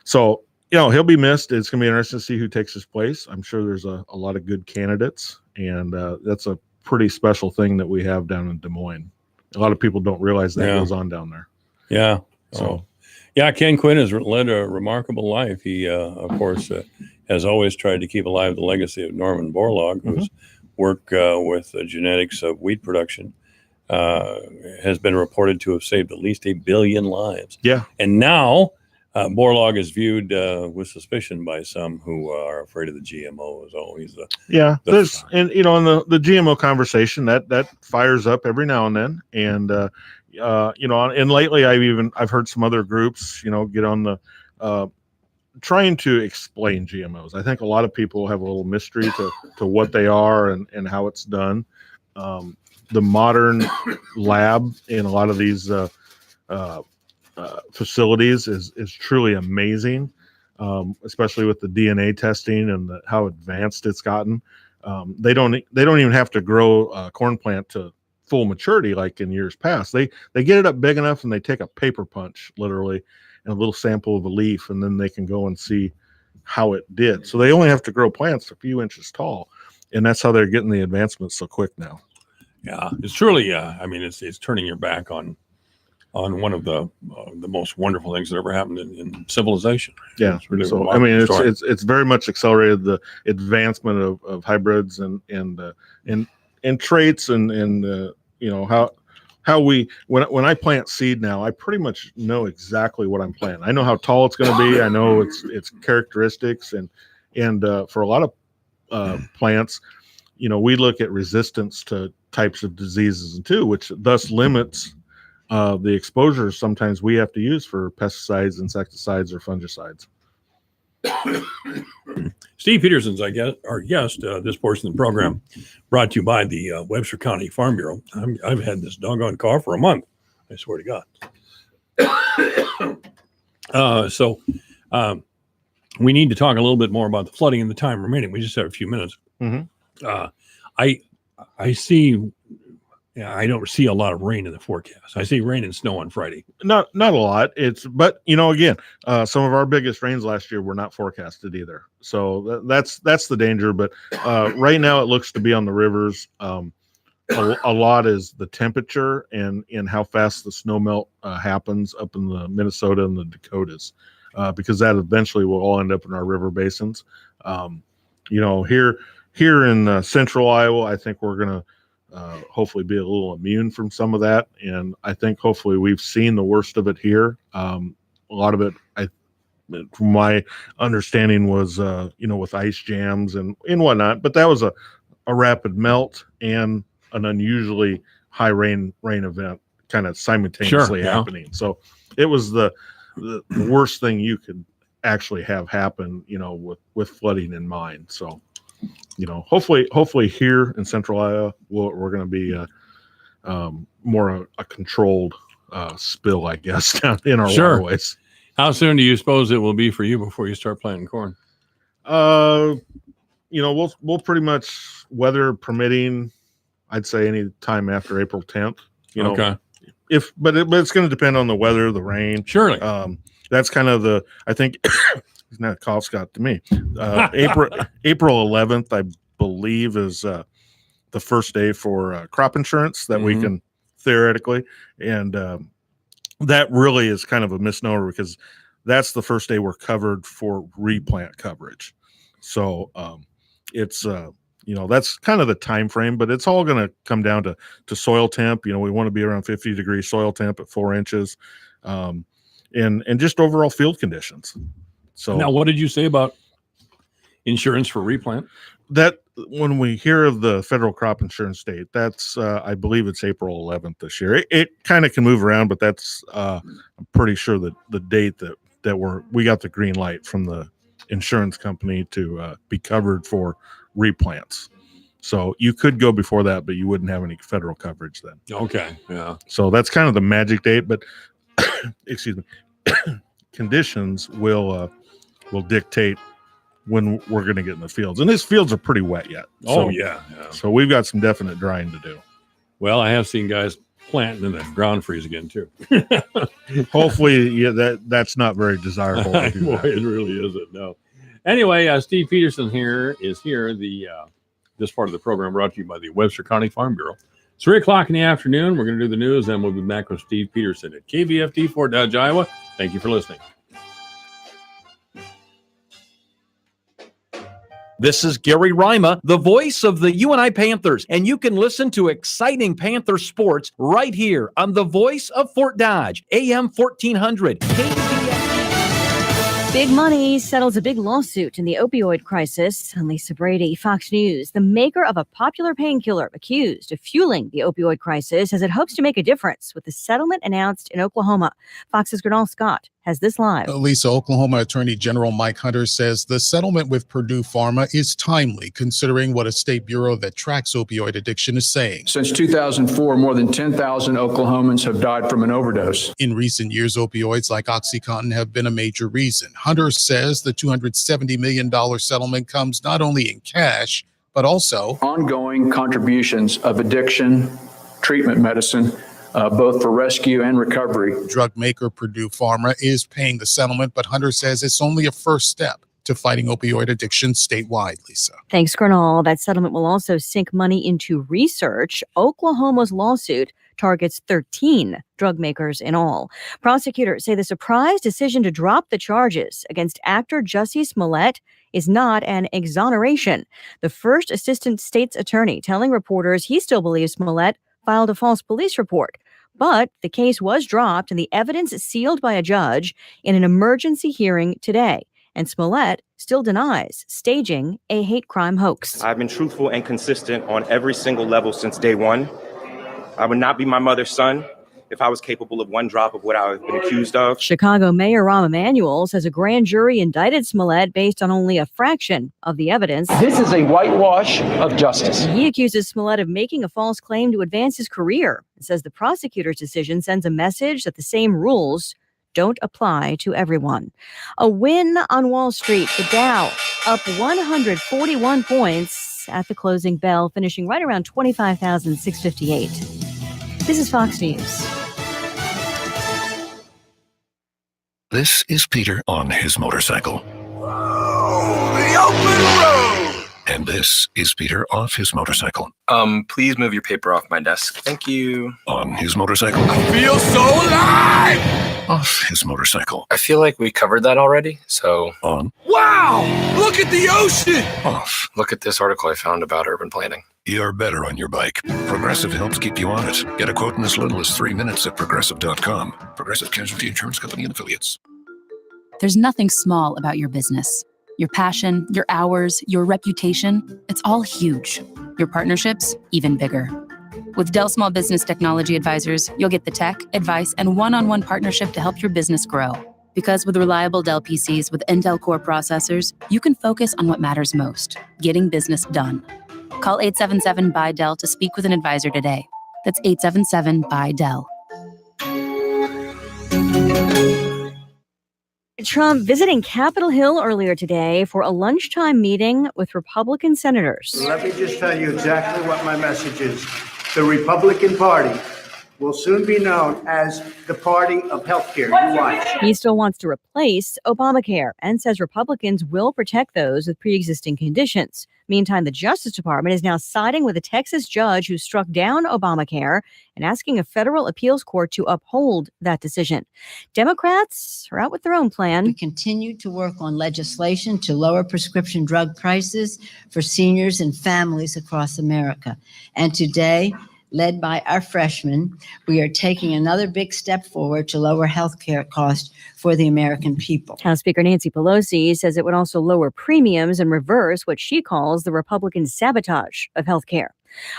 so he'll be missed. It's going to be interesting to see who takes his place. I'm sure there's a lot of good candidates, and that's a pretty special thing that we have down in Des Moines. A lot of people don't realize that goes on down there. Yeah. So, Ken Quinn has led a remarkable life. He, of course, has always tried to keep alive the legacy of Norman Borlaug, whose work with the genetics of wheat production has been reported to have saved at least 1 billion lives. Yeah. And now Borlaug is viewed with suspicion by some who are afraid of the GMOs. Oh, he's the in the GMO conversation that fires up every now and then, and and lately I've heard some other groups get on the trying to explain GMOs. I think a lot of people have a little mystery to what they are and how it's done. The modern lab in a lot of these facilities is truly amazing, especially with the DNA testing and how advanced it's gotten. They don't even have to grow a corn plant to full maturity like in years past. They get it up big enough and they take a paper punch literally and a little sample of a leaf, and then they can go and see how it did. So they only have to grow plants a few inches tall, and that's how they're getting the advancements so quick now. Yeah, it's truly. It's turning your back on one of the most wonderful things that ever happened in civilization. Yeah, it's really so it's very much accelerated the advancement of hybrids and traits and how when I plant seed now, I pretty much know exactly what I'm planting. I know how tall it's going to be. I know its characteristics, and for a lot of plants, we look at resistance to types of diseases too, which thus limits the exposures sometimes we have to use for pesticides, insecticides, or fungicides. Steve Peterson's, our guest. This portion of the program brought to you by the Webster County Farm Bureau. I've had this doggone car for a month. I swear to God. So we need to talk a little bit more about the flooding in the time remaining. We just have a few minutes. Mm-hmm. I see. I don't see a lot of rain in the forecast. I see rain and snow on Friday. Not a lot. But again, some of our biggest rains last year were not forecasted either. So that's the danger. But right now it looks to be on the rivers. A lot is the temperature and how fast the snow melt happens up in the Minnesota and the Dakotas, because that eventually will all end up in our river basins. Here in central Iowa, I think we're going to hopefully be a little immune from some of that. And I think hopefully we've seen the worst of it here. A lot of it, from my understanding, was, with ice jams and whatnot, but that was a rapid melt and an unusually high rain event kind of simultaneously happening. So it was the worst thing you could actually have happen, with flooding in mind. So, hopefully here in central Iowa, we're going to be more a controlled spill, I guess, down in our waterways. How soon do you suppose it will be for you before you start planting corn? We'll pretty much, weather permitting, I'd say any time after April 10th. Okay. But it's going to depend on the weather, the rain. Surely. That's kind of I think. Now cough's got to me. April 11th, I believe, is the first day for crop insurance that we can theoretically, and that really is kind of a misnomer because that's the first day we're covered for replant coverage. So it's that's kind of the time frame, but it's all going to come down to soil temp. We want to be around 50-degree soil temp at 4 inches, and just overall field conditions. So now, what did you say about insurance for replant? That when we hear of the federal crop insurance date, that's I believe it's April 11th this year. It kind of can move around, but that's I'm pretty sure that the date that we got the green light from the insurance company to be covered for replants. So you could go before that, but you wouldn't have any federal coverage then. Okay, yeah. So that's kind of the magic date, but excuse me, conditions will dictate when we're going to get in the fields. And these fields are pretty wet yet. Oh, yeah. So we've got some definite drying to do. Well, I have seen guys planting in the ground freeze again, too. Hopefully, that's not very desirable. To do Boy, that. it really isn't, no. Anyway, Steve Peterson is here. This part of the program brought to you by the Webster County Farm Bureau. 3 o'clock in the afternoon, we're going to do the news, and we'll be back with Steve Peterson at KVFD Fort Dodge, Iowa. Thank you for listening. This is Gary Rima, the voice of the UNI Panthers, and you can listen to exciting Panther sports right here on the Voice of Fort Dodge, AM 1400. Big money settles a big lawsuit in the opioid crisis. I'm Lisa Brady, Fox News. The maker of a popular painkiller accused of fueling the opioid crisis as it hopes to make a difference with the settlement announced in Oklahoma. Fox's Gernal Scott has this live. Lisa, Oklahoma Attorney General Mike Hunter says the settlement with Purdue Pharma is timely, considering what a state bureau that tracks opioid addiction is saying. Since 2004, more than 10,000 Oklahomans have died from an overdose. In recent years, opioids like OxyContin have been a major reason. Hunter says the $270 million settlement comes not only in cash, but also ongoing contributions of addiction, treatment medicine, both for rescue and recovery. Drug maker Purdue Pharma is paying the settlement, but Hunter says it's only a first step to fighting opioid addiction statewide, Lisa. Thanks, Gernal. That settlement will also sink money into research. Oklahoma's lawsuit targets 13 drug makers in all. Prosecutors say the surprise decision to drop the charges against actor Jussie Smollett is not an exoneration. The first assistant state's attorney telling reporters he still believes Smollett filed a false police report. But the case was dropped and the evidence sealed by a judge in an emergency hearing today. And Smollett still denies staging a hate crime hoax. I've been truthful and consistent on every single level since day one. I would not be my mother's son if I was capable of one drop of what I've been accused of. Chicago Mayor Rahm Emanuel says a grand jury indicted Smollett based on only a fraction of the evidence. This is a whitewash of justice. He accuses Smollett of making a false claim to advance his career and says the prosecutor's decision sends a message that the same rules don't apply to everyone. A win on Wall Street. The Dow up 141 points at the closing bell, finishing right around 25,658. This is Fox News. This is Peter on his motorcycle. The open road! And this is Peter off his motorcycle. Please move your paper off my desk. Thank you. On his motorcycle. I feel so alive! Off his motorcycle. I feel like we covered that already, so... On. Wow! Look at the ocean! Off. Look at this article I found about urban planning. You're better on your bike. Progressive helps keep you on it. Get a quote in as little as 3 minutes at Progressive.com. Progressive Casualty Insurance Company and Affiliates. There's nothing small about your business. Your passion, your hours, your reputation, it's all huge. Your partnerships, even bigger. With Dell Small Business Technology Advisors, you'll get the tech, advice, and one-on-one partnership to help your business grow. Because with reliable Dell PCs with Intel Core processors, you can focus on what matters most, getting business done. Call 877-BUY-DELL to speak with an advisor today. That's 877-BUY-DELL. Trump visiting Capitol Hill earlier today for a lunchtime meeting with Republican senators. Let me just tell you exactly what my message is. The Republican Party will soon be known as the party of healthcare. You watch. He still wants to replace Obamacare and says Republicans will protect those with pre-existing conditions. Meantime, the Justice Department is now siding with a Texas judge who struck down Obamacare and asking a federal appeals court to uphold that decision. Democrats are out with their own plan. We continue to work on legislation to lower prescription drug prices for seniors and families across America. And today, led by our freshmen, we are taking another big step forward to lower health care costs for the American people. House Speaker Nancy Pelosi says it would also lower premiums and reverse what she calls the Republican sabotage of health care.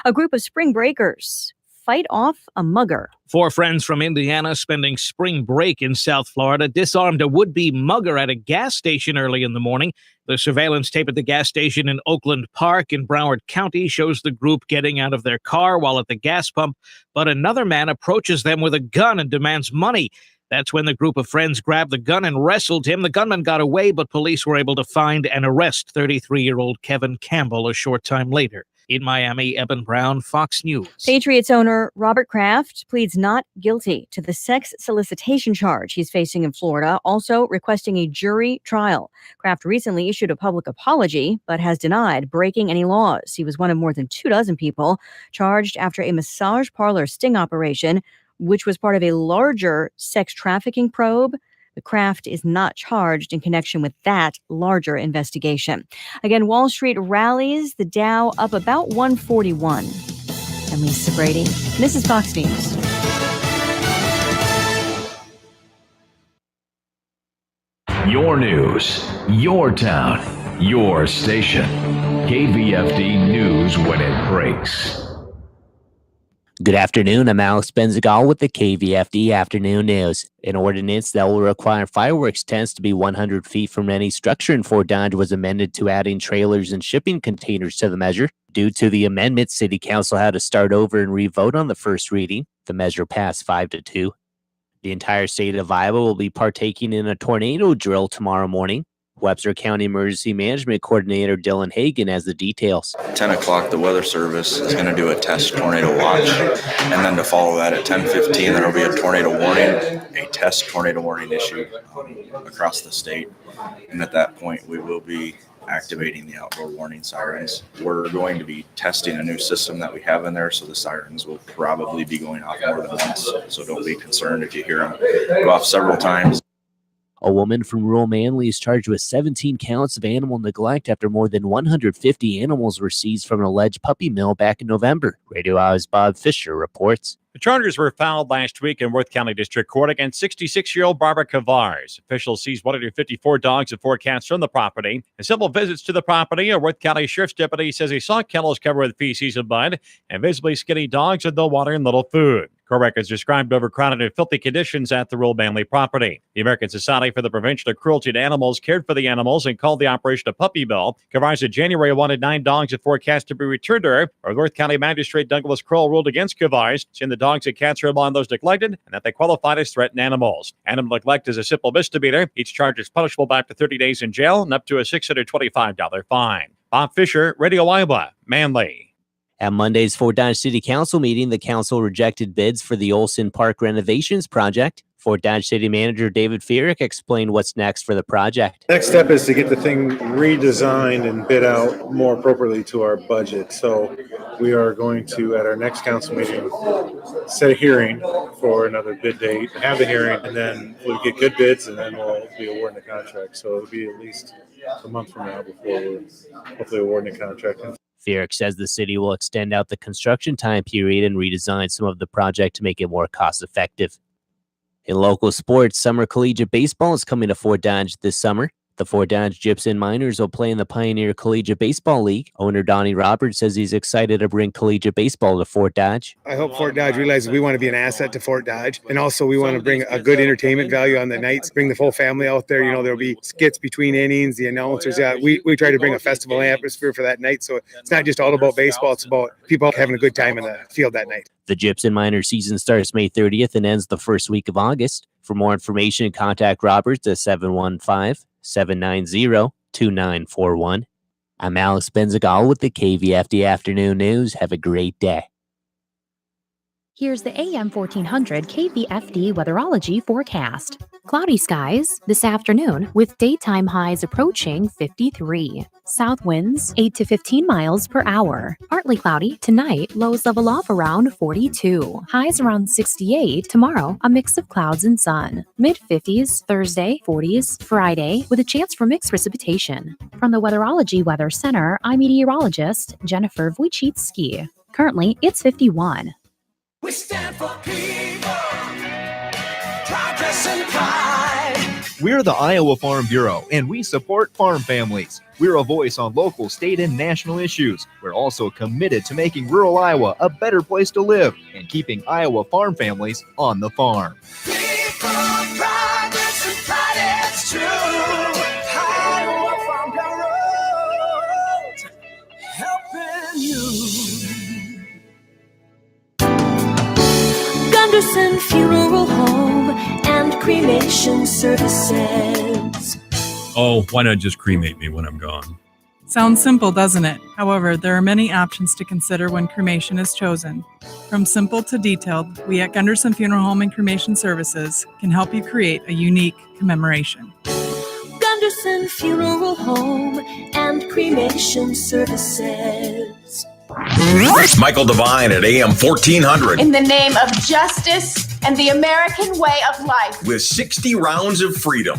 A group of spring breakers fight off a mugger. 4 friends from Indiana spending spring break in South Florida disarmed a would-be mugger at a gas station early in the morning. The surveillance tape at the gas station in Oakland Park in Broward County shows the group getting out of their car while at the gas pump, but another man approaches them with a gun and demands money. That's when the group of friends grabbed the gun and wrestled him. The gunman got away, but police were able to find and arrest 33-year-old Kevin Campbell a short time later. In Miami, Eben Brown, Fox News. Patriots owner Robert Kraft pleads not guilty to the sex solicitation charge he's facing in Florida, also requesting a jury trial. Kraft recently issued a public apology, but has denied breaking any laws. He was one of more than 24 people charged after a massage parlor sting operation, which was part of a larger sex trafficking probe. The Kraft is not charged in connection with that larger investigation. Again, Wall Street rallies, the Dow up about 141. I'm Lisa Brady. This is Fox News. Your news, your town, your station. KVFD News when it breaks. Good afternoon. I'm Alex Benzagal with the KVFD Afternoon News. An ordinance that will require fireworks tents to be 100 feet from any structure in Fort Dodge was amended to adding trailers and shipping containers to the measure. Due to the amendment, City Council had to start over and re-vote on the first reading. The measure passed 5-2. The entire state of Iowa will be partaking in a tornado drill tomorrow morning. Webster County Emergency Management Coordinator Dylan Hagan has the details. 10 o'clock, the Weather Service is going to do a test tornado watch. And then to follow that at 10:15, there will be a tornado warning, a test tornado warning issued across the state. And at that point, we will be activating the outdoor warning sirens. We're going to be testing a new system that we have in there, so the sirens will probably be going off more than once. So don't be concerned if you hear them go off several times. A woman from rural Manly is charged with 17 counts of animal neglect after more than 150 animals were seized from an alleged puppy mill back in November. Radio Iowa's Bob Fisher reports. The charges were filed last week in Worth County District Court against 66-year-old Barbara Kavars. Officials seized 154 dogs and 4 cats from the property. In several visits to the property, a Worth County Sheriff's deputy says he saw kennels covered with feces and mud and visibly skinny dogs with no water and little food. Court records described overcrowded and filthy conditions at the rural Manley property. The American Society for the Prevention of Cruelty to Animals cared for the animals and called the operation a puppy mill. Kavars in January wanted 9 dogs and 4 cats to be returned to her. Our Worth County Magistrate Douglas Kroll ruled against Kavars, saying the dogs and cats are among those neglected and that they qualified as threatened animals. Animal neglect is a simple misdemeanor. Each charge is punishable by up to 30 days in jail and up to a $625 fine. Bob Fisher, Radio Iowa, Manley. At Monday's Fort Dodge City Council meeting, the council rejected bids for the Olson Park renovations project. Fort Dodge City Manager David Fierick explained what's next for the project. Next step is to get the thing redesigned and bid out more appropriately to our budget. So we are going to, at our next council meeting, set a hearing for another bid date, have the hearing, and then we'll get good bids, and then we'll be awarding the contract. So it'll be at least a month from now before we're hopefully awarding the contract. Fierick says the city will extend out the construction time period and redesign some of the project to make it more cost-effective. In local sports, summer collegiate baseball is coming to Fort Dodge this summer. The Fort Dodge Gypsum Miners will play in the Pioneer Collegiate Baseball League. Owner Donnie Roberts says he's excited to bring collegiate baseball to Fort Dodge. I hope Fort Dodge realizes we want to be an asset to Fort Dodge. And also we want to bring a good entertainment value on the nights, bring the full family out there. You know, there'll be skits between innings, the announcers. We try to bring a festival atmosphere for that night. So it's not just all about baseball. It's about people having a good time in the field that night. The Gypsum Miners season starts May 30th and ends the first week of August. For more information, contact Roberts at 715-790-2941. I'm Alex Benzagal with the KVFD Afternoon News. Have a great day. Here's the AM 1400 KVFD weatherology forecast. Cloudy skies this afternoon with daytime highs approaching 53. South winds 8 to 15 miles per hour. Partly cloudy tonight, lows level off around 42. Highs around 68. Tomorrow, a mix of clouds and sun. Mid-50s Thursday, 40s Friday with a chance for mixed precipitation. From the Weatherology Weather Center, I'm meteorologist Jennifer Wojcicki. Currently, it's 51. We stand for people, progress and pride. We're the Iowa Farm Bureau, and we support farm families. We're a voice on local, state, and national issues. We're also committed to making rural Iowa a better place to live and keeping Iowa farm families on the farm. People, progress and pride, it's true. Iowa Farm Bureau, helping you. Gunderson Funeral Home and Cremation Services. Oh, why not just cremate me when I'm gone? Sounds simple, doesn't it? However, there are many options to consider when cremation is chosen. From simple to detailed, we at Gunderson Funeral Home and Cremation Services can help you create a unique commemoration. Gunderson Funeral Home and Cremation Services. Michael Devine at AM 1400 In the name of justice and the American way of life. with 60 rounds of freedom.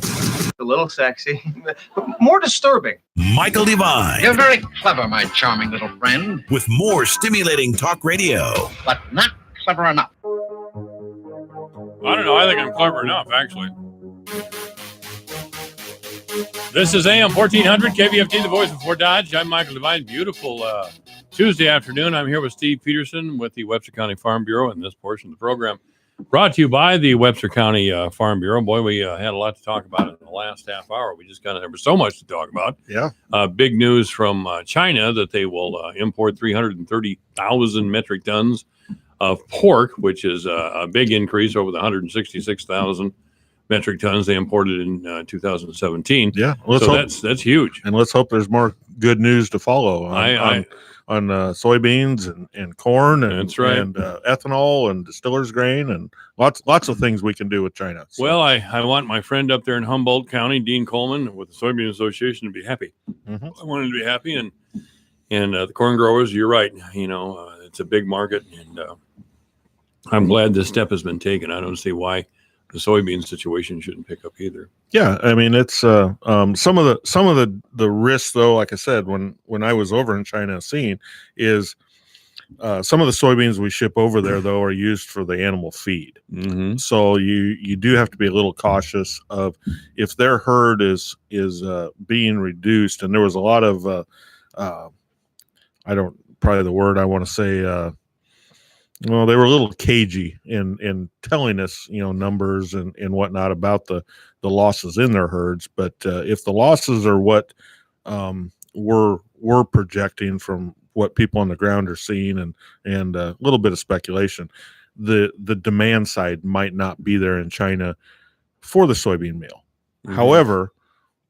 A little sexy, but more disturbing. Michael Devine. You're very clever, my charming little friend. With more stimulating talk radio. But not clever enough. I don't know. I think I'm clever enough, actually. This is AM 1400 KVFT, the voice of Fort Dodge. I'm Michael Devine. Beautiful Tuesday afternoon. I'm here with Steve Peterson with the Webster County Farm Bureau in this portion of the program. Brought to you by the Webster County Farm Bureau. Boy, we had a lot to talk about in the last half hour. We just there was so much to talk about. Yeah. Big news from China that they will import 330,000 metric tons of pork, which is a big increase over the 166,000 metric tons they imported in 2017. Yeah, so that's huge. And let's hope there's more good news to follow on soybeans and corn and, that's right. and ethanol and distiller's grain and lots of things we can do with China. So. Well, I want my friend up there in Humboldt County, Dean Coleman, with the Soybean Association, to be happy. Mm-hmm. I want him to be happy, and the corn growers. You're right. It's a big market, and I'm glad this step has been taken. I don't see why the soybean situation shouldn't pick up either. Yeah, I mean it's some of the risks though. Like I said, when I was over in China, seeing is some of the soybeans we ship over there, though, are used for the animal feed. Mm-hmm. So you do have to be a little cautious of if their herd is being reduced. And there was a lot of probably the word I want to say. Well, they were a little cagey in telling us, numbers and whatnot about the losses in their herds. But if the losses are what we're projecting from what people on the ground are seeing and a little bit of speculation, the demand side might not be there in China for the soybean meal. Mm-hmm. However,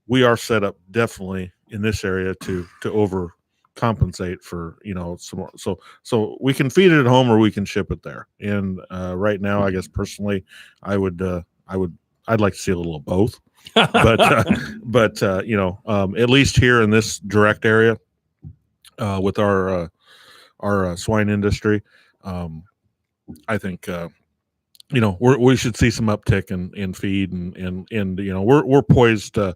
we are set up definitely in this area to overcompensate for some more. So we can feed it at home or we can ship it there. And right now, I guess personally, I'd like to see a little of both. but at least here in this direct area with our swine industry, I think we should see some uptick in feed and we're poised to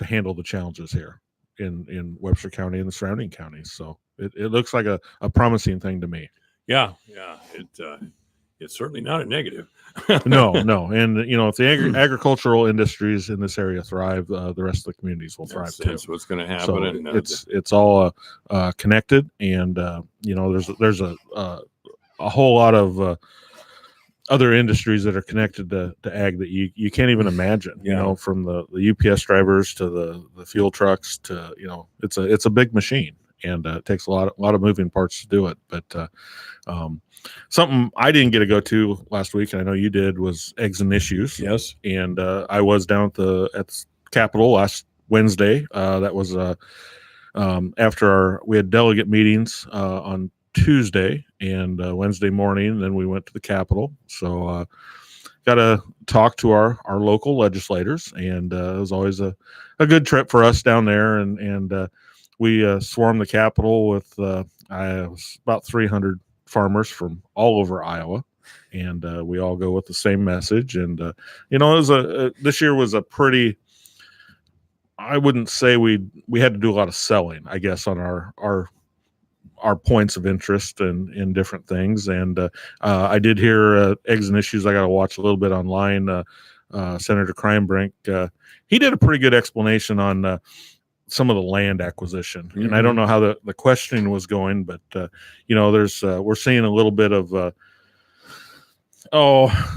handle the challenges here in Webster County and the surrounding counties. So it looks like a promising thing to me. Yeah. It's certainly not a negative. No. And, if the agricultural industries in this area thrive, the rest of the communities will thrive too. That's what's going to happen. So and, it's all connected. And, there's a whole lot of other industries that are connected to ag that you can't even imagine, from the UPS drivers to the fuel trucks to, it's a big machine. And it takes a lot of moving parts to do it. But something I didn't get to go to last week, and I know you did, was Eggs and Issues. Yes. And I was down at the Capitol last Wednesday. That was after we had delegate meetings on Tuesday and Wednesday morning. And then we went to the Capitol. So got to talk to our local legislators, and it was always a good trip for us down there. And we swarmed the Capitol with about 300 farmers from all over Iowa, and we all go with the same message. And it was this year was a pretty. I wouldn't say we had to do a lot of selling, I guess, on our points of interest in different things. And I did hear Eggs and Issues. I got to watch a little bit online. Senator Kreinbrink, he did a pretty good explanation on some of the land acquisition. Mm-hmm. And I don't know how the questioning was going, but there's we're seeing a little bit of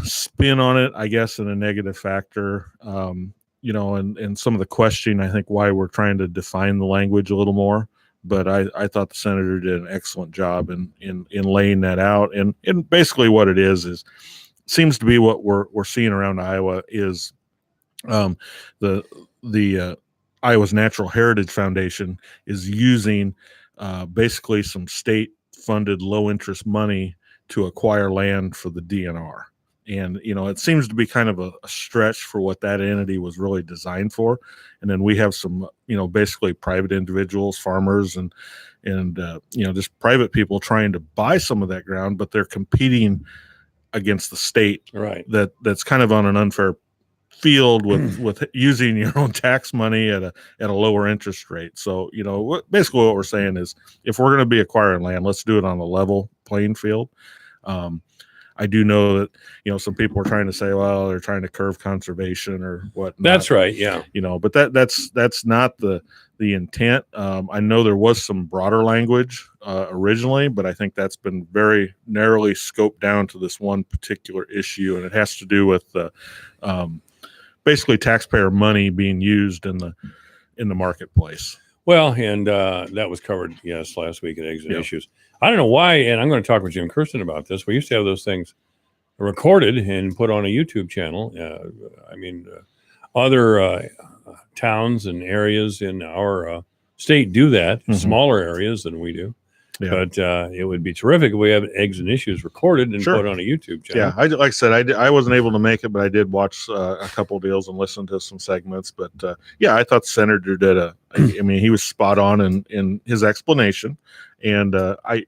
spin on it, I guess, in a negative factor. And some of the questioning, I think, why we're trying to define the language a little more. But I thought the senator did an excellent job in laying that out. And basically what it is seems to be what we're seeing around Iowa is the Iowa's Natural Heritage Foundation is using basically some state-funded low-interest money to acquire land for the DNR. And, it seems to be kind of a stretch for what that entity was really designed for. And then we have some, basically private individuals, farmers, and just private people trying to buy some of that ground, but they're competing against the state. Right. That's kind of on an unfair field with using your own tax money at a lower interest rate. So, basically what we're saying is if we're going to be acquiring land, let's do it on a level playing field. I do know that, some people are trying to say, well, they're trying to curve conservation or what. That's right. Yeah. But that's not the intent. I know there was some broader language originally, but I think that's been very narrowly scoped down to this one particular issue. And it has to do with basically taxpayer money being used in the marketplace. Well, and that was covered, yes, last week at Eggs and Issues. I don't know why, and I'm going to talk with Jim Kirsten about this. We used to have those things recorded and put on a YouTube channel. Other towns and areas in our state do that, Mm-hmm. smaller areas than we do. Yeah. But it would be terrific if we have Eggs and Issues recorded and Sure. put on a YouTube channel. Yeah, like I said, I wasn't able to make it, but I did watch a couple of deals and listen to some segments. But I thought the senator did he was spot on in his explanation. And I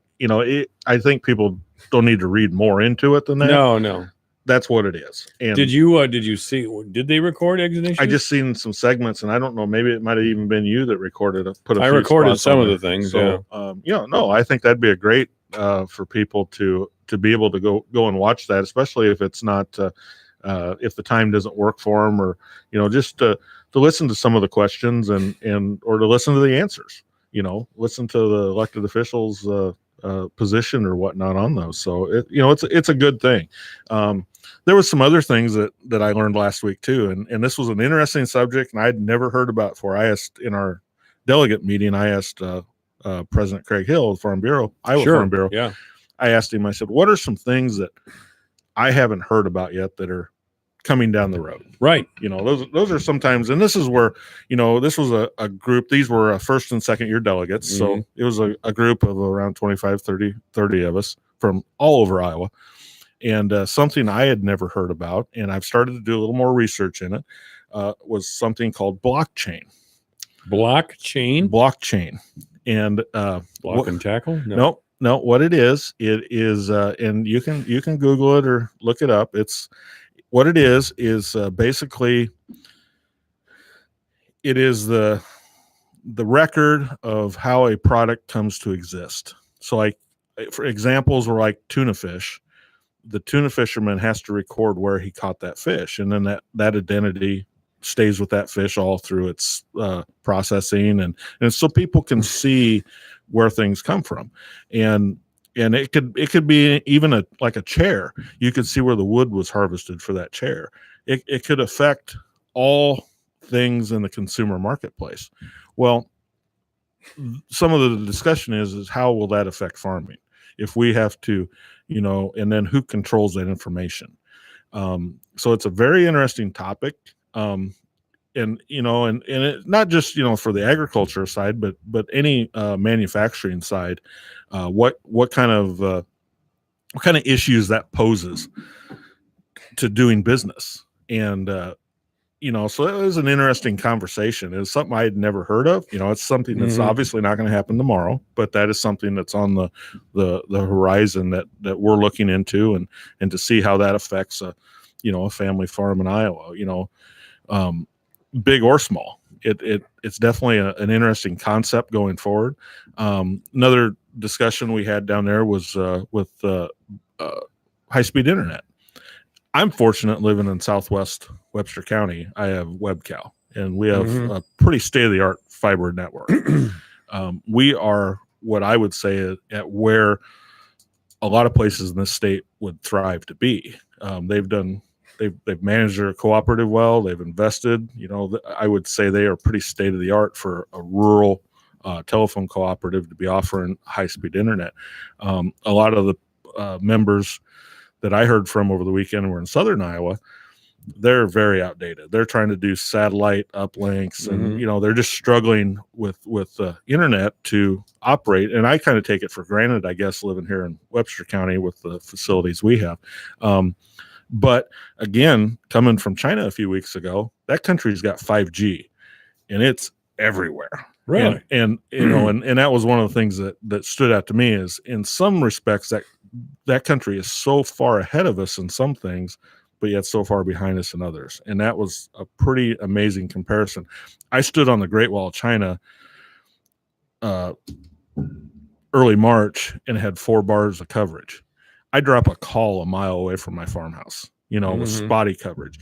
think people don't need to read more into it than that. No. that's what it is. And Did you see? Did they record Exit Issues? I just seen some segments, and I don't know. Maybe it might have even been you that recorded it. I recorded some of the things. So, no, I think that'd be a great for people to be able to go and watch that, especially if it's not if the time doesn't work for them, or just to listen to some of the questions and or to listen to the answers. Listen to the elected officials' position or whatnot on those. So it's a good thing. There was some other things that I learned last week too, and this was an interesting subject, and I'd never heard about before. I asked in our delegate meeting, President Craig Hill of Farm Bureau, Iowa Farm Bureau. Yeah, I asked him. I said, "What are some things that I haven't heard about yet that are coming down the road?" Right. Those are sometimes, and this is where this was a group. These were first and second year delegates, so it was a group of around 25, 30 of us from all over Iowa. And something I had never heard about, and I've started to do a little more research in it, was something called blockchain. Blockchain. And block and tackle? No, what it is, and you can Google it or look it up. What it is basically it is the record of how a product comes to exist. So, like, for examples were like tuna fish. The tuna fisherman has to record where he caught that fish, and then that identity stays with that fish all through its processing, and so people can see where things come from, and it could be even like a chair. You could see where the wood was harvested for that chair. It could affect all things in the consumer marketplace. Well, some of the discussion is how will that affect farming if we have to, and then who controls that information? So it's a very interesting topic. And it, not just, for the agriculture side, but any manufacturing side, what kind of issues that poses to doing business. And, so it was an interesting conversation. It was something I had never heard of. It's something that's obviously not going to happen tomorrow, but that is something that's on the horizon that we're looking into, and to see how that affects a family farm in Iowa, big or small. It's definitely an interesting concept going forward. Another discussion we had down there was with high-speed internet. I'm fortunate living in Southwest Webster County. I have WebCal, and we have a pretty state-of-the-art fiber network. We are what I would say at where a lot of places in this state would thrive to be. They've managed their cooperative well. They've invested. I would say they are pretty state-of-the-art for a rural telephone cooperative to be offering high-speed internet. A lot of the members that I heard from over the weekend were in southern Iowa. They're very outdated. They're trying to do satellite uplinks, and they're just struggling with the internet to operate. And I kind of take it for granted, I guess, living here in Webster County with the facilities we have. But again, coming from China a few weeks ago, that country's got 5G, and it's everywhere. Really? And and that was one of the things that stood out to me is, in some respects, that country is so far ahead of us in some things, but yet so far behind us in others. And that was a pretty amazing comparison. I stood on the Great Wall of China early March and had 4 bars of coverage. I drop a call a mile away from my farmhouse, with spotty coverage.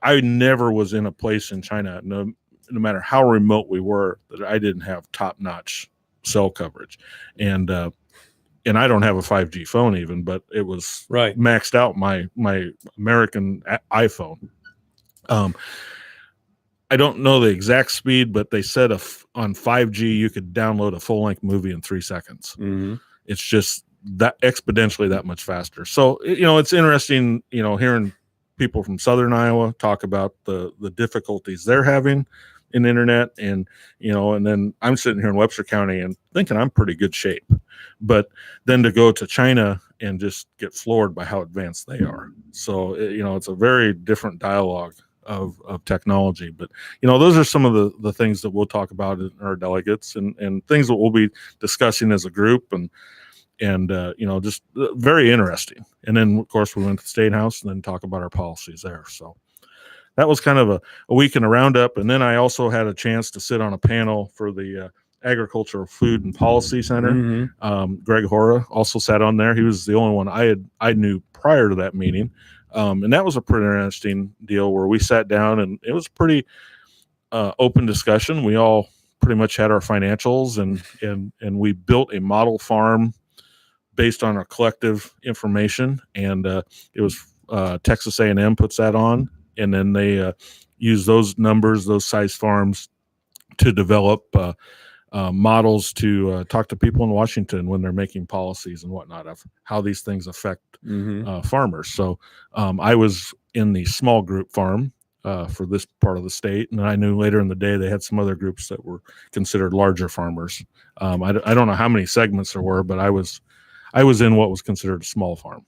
I never was in a place in China, no matter how remote we were, that I didn't have top-notch cell coverage. And I don't have a 5G phone even, but it was maxed out my American iPhone. I don't know the exact speed, but they said on 5G you could download a full-length movie in 3 seconds. It's just that exponentially that much faster. So it's interesting, hearing people from southern Iowa talk about the difficulties they're having in internet, and then I'm sitting here in Webster County and thinking I'm pretty good shape, but then to go to China and just get floored by how advanced they are. So it's a very different dialogue of technology. But those are some of the things that we'll talk about in our delegates, and things that we'll be discussing as a group. And just very interesting. And then of course we went to the State House and then talk about our policies there. So that was kind of a week in a roundup. And then I also had a chance to sit on a panel for the Agricultural Food and Policy Center. Greg Hora also sat on there. He was the only one I knew prior to that meeting. And that was a pretty interesting deal where we sat down and it was pretty open discussion. We all pretty much had our financials and we built a model farm based on our collective information. And it was Texas A&M puts that on. And then they use those numbers, those size farms to develop models to talk to people in Washington when they're making policies and whatnot of how these things affect farmers. So I was in the small group farm for this part of the state. And I knew later in the day they had some other groups that were considered larger farmers. I don't know how many segments there were, but I was in what was considered a small farm.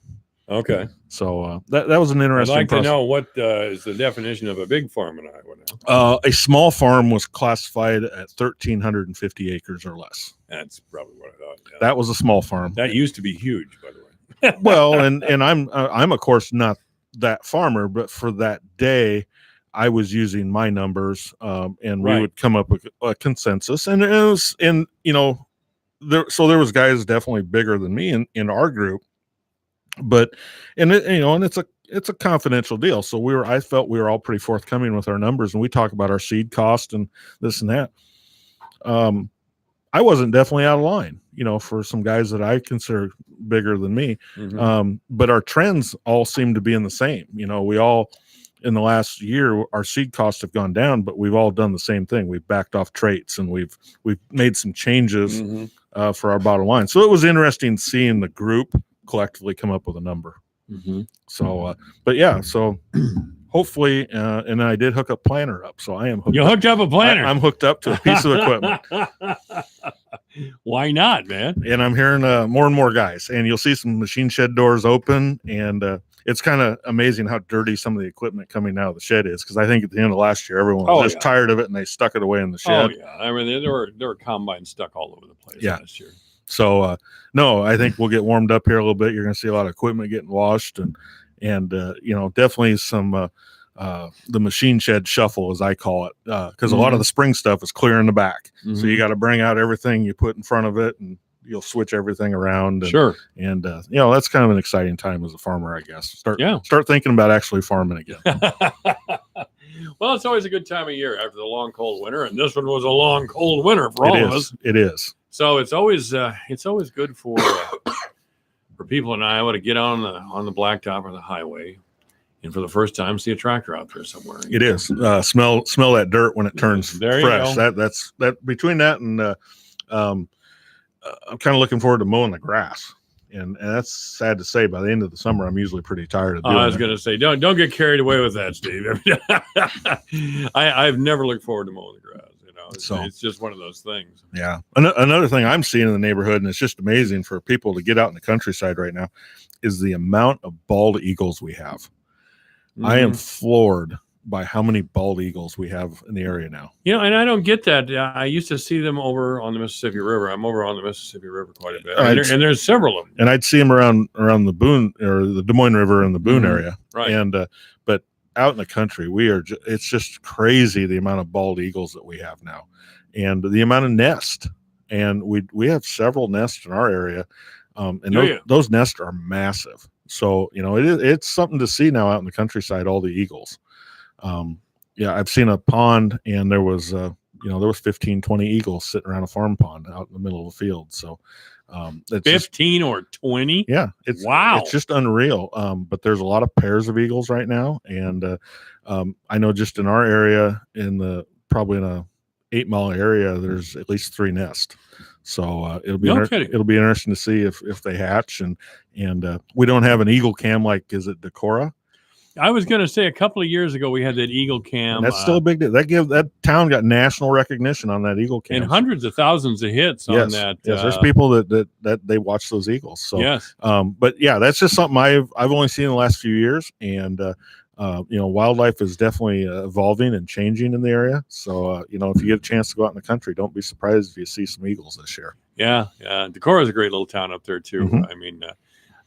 Okay. So that was an I'd interesting like to process. know what is the definition of a big farm in Iowa now. A small farm was classified at 1,350 acres or less. That's probably what I thought. Yeah. That was a small farm. That used to be huge, by the way. Well, and I'm of course not that farmer, but for that day, I was using my numbers, and we would come up with a consensus, and it was there was guys definitely bigger than me in our group, but it's a confidential deal. So I felt we were all pretty forthcoming with our numbers, and we talk about our seed cost and this and that. I wasn't definitely out of line, for some guys that I consider bigger than me. But our trends all seem to be in the same. We all, in the last year, our seed costs have gone down, but we've all done the same thing. We've backed off traits and we've made some changes for our bottom line. So it was interesting seeing the group collectively come up with a number. So, but yeah, so hopefully, and I did hook a planner up. So I am hooked. You hooked up a planner. I'm hooked up to a piece of equipment. Why not, man? And I'm hearing more and more guys, and you'll see some machine shed doors open, and it's kind of amazing how dirty some of the equipment coming out of the shed is. Because I think at the end of last year, everyone was just tired of it, and they stuck it away in the shed. Oh yeah, I mean there were combines stuck all over the place last year. So no, I think we'll get warmed up here a little bit. You're going to see a lot of equipment getting washed, and definitely some the machine shed shuffle, as I call it, because a lot of the spring stuff is clear in the back. So you got to bring out everything you put in front of it, and you'll switch everything around. And that's kind of an exciting time as a farmer, I guess. Start thinking about actually farming again. Well, it's always a good time of year after the long cold winter, and this one was a long cold winter for all of us. It is. So it's always good for people in Iowa to get on the blacktop or the highway, and for the first time see a tractor out there somewhere. It is. Smell that dirt when it turns fresh. That's between that and I'm kind of looking forward to mowing the grass. And that's sad to say. By the end of the summer, I'm usually pretty tired of doing it. I was going to say, don't get carried away with that, Steve. I've never looked forward to mowing the grass. It's just one of those things. Yeah. Another thing I'm seeing in the neighborhood, and it's just amazing for people to get out in the countryside right now, is the amount of bald eagles we have. I am floored by how many bald eagles we have in the area now. And I don't get that. I used to see them over on the Mississippi River. I'm over on the Mississippi River quite a bit, and there's several of them. And I'd see them around the Boone or the Des Moines River and the Boone area. Right. And but out in the country, it's just crazy the amount of bald eagles that we have now, and the amount of nests. And we have several nests in our area, and those nests are massive. So it's something to see now out in the countryside. All the eagles. I've seen a pond, and there was 15, 20 eagles sitting around a farm pond out in the middle of the field. So 15 or 20. Yeah, it's just unreal. But there's a lot of pairs of eagles right now, and I know just in our area, probably in a 8-mile area, there's at least 3 nests. So it'll be interesting to see if they hatch, and we don't have an eagle cam like, is it Decorah? I was going to say a couple of years ago we had that eagle cam. And that's still a big deal. That town got national recognition on that eagle cam, and hundreds of thousands of hits on that. Yes, there's people that they watch those eagles. So yes, but yeah, that's just something I've only seen in the last few years, and wildlife is definitely evolving and changing in the area. So if you get a chance to go out in the country, don't be surprised if you see some eagles this year. Yeah. Decorah is a great little town up there too. Mhm. I mean,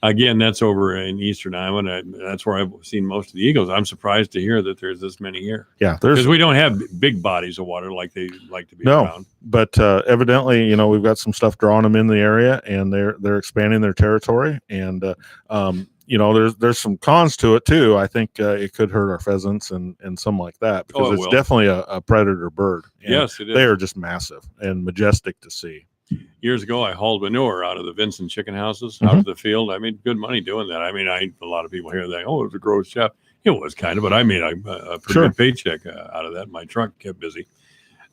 again, that's over in Eastern Iowa. And that's where I've seen most of the eagles. I'm surprised to hear that there's this many here. Yeah, Because we don't have big bodies of water like they like to be around. But evidently, we've got some stuff drawing them in the area, and they're expanding their territory. And there's some cons to it too. I think it could hurt our pheasants and some like that, because it it's will. definitely a predator bird. And Yes, it is. They are just massive and majestic to see. Years ago, I hauled manure out of the Vincent chicken houses Mm-hmm. out of the field. I made good money doing that. I mean, a lot of people hear that, oh, it was a gross job. It was kind of, but I made a pretty Sure. good paycheck out of that. My truck kept busy.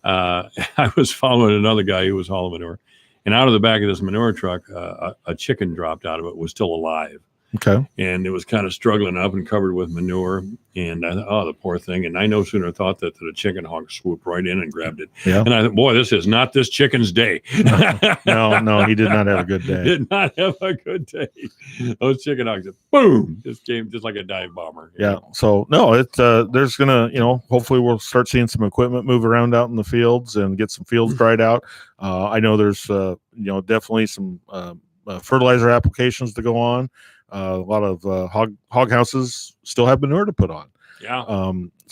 I was following another guy who was hauling manure, and out of the back of this manure truck, a chicken dropped out of it, was still alive. Okay. And it was kind of struggling up and covered with manure. And I thought, oh, the poor thing. And I no sooner thought that the chicken hawk swooped right in and grabbed it. Yeah. And I thought, boy, this is not this chicken's day. No, he did not have a good day. Did not have a good day. Those chicken hawks, boom, just came just like a dive bomber. Yeah. So no, there's gonna, hopefully we'll start seeing some equipment move around out in the fields and get some fields dried out. I know there's, definitely some fertilizer applications to go on. A lot of hog houses still have manure to put on. Yeah.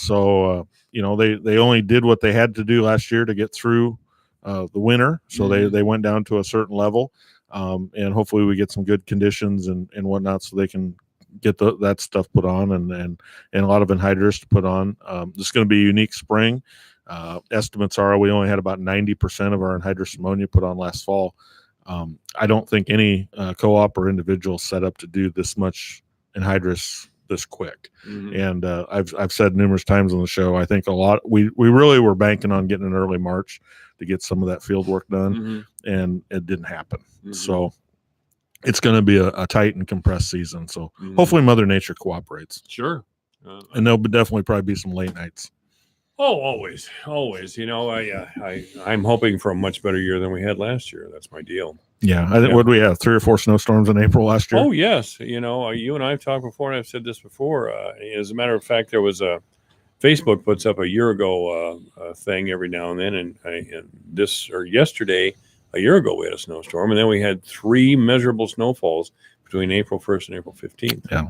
They only did what they had to do last year to get through the winter. So they went down to a certain level, and hopefully we get some good conditions and whatnot, so they can get that stuff put on and a lot of anhydrous to put on. This is going to be a unique spring. Estimates are we only had about 90% of our anhydrous ammonia put on last fall. I don't think any co-op or individual set up to do this much anhydrous this quick. And I've said numerous times on the show, I think we really were banking on getting an early March to get some of that field work done, and it didn't happen. So it's going to be a tight and compressed season. So hopefully Mother Nature cooperates. Sure. And there'll definitely probably be some late nights. Oh, always. I'm hoping for a much better year than we had last year. That's my deal. Yeah. I think, what did we have? 3 or 4 snowstorms in April last year? Oh, yes. You and I have talked before, and I've said this before. As a matter of fact, there was Facebook puts up a year ago thing every now and then. And yesterday, a year ago, we had a snowstorm. And then we had 3 measurable snowfalls between April 1st and April 15th. Yeah.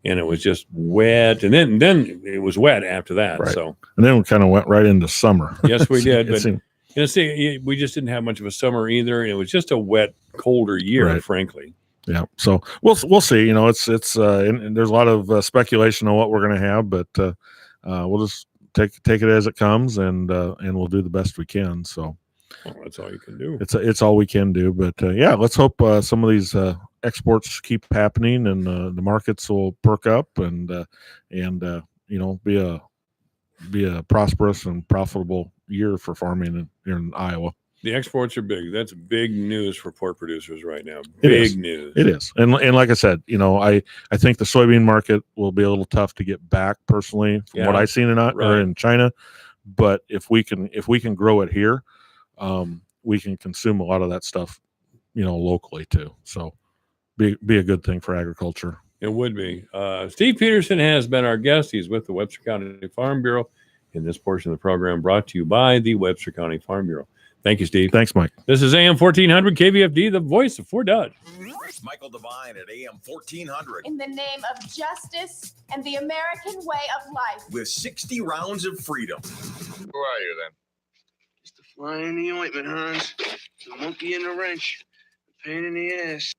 And it was just wet. And then it was wet after that. Right. So, and then we kind of went right into summer. yes, we did. It seemed- We just didn't have much of a summer either. And it was just a wet, colder year, Right. frankly. Yeah. So we'll see. It's and there's a lot of speculation on what we're going to have, but we'll just take it as it comes, and we'll do the best we can. So that's all you can do. It's all we can do. But let's hope some of these exports keep happening, and the markets will perk up, and be a prosperous and profitable year for farming in Iowa. The exports are big. That's big news for pork producers right now. It Big is. news. It is. And like I said, I think the soybean market will be a little tough to get back personally from what Yeah. I've seen or in China. But if we can grow it here, we can consume a lot of that stuff, locally too. So be a good thing for agriculture. It would be. Steve Peterson has been our guest. He's with the Webster County Farm Bureau in this portion of the program brought to you by the Webster County Farm Bureau. Thank you, Steve. Thanks, Mike. This is AM 1400 KVFD, the voice of Fort Dodge. Michael Devine at AM 1400 In the name of justice and the American way of life. with 60 rounds of freedom. Who are you then? Just a fly in the ointment, Hans. The monkey in the wrench. A pain in the ass.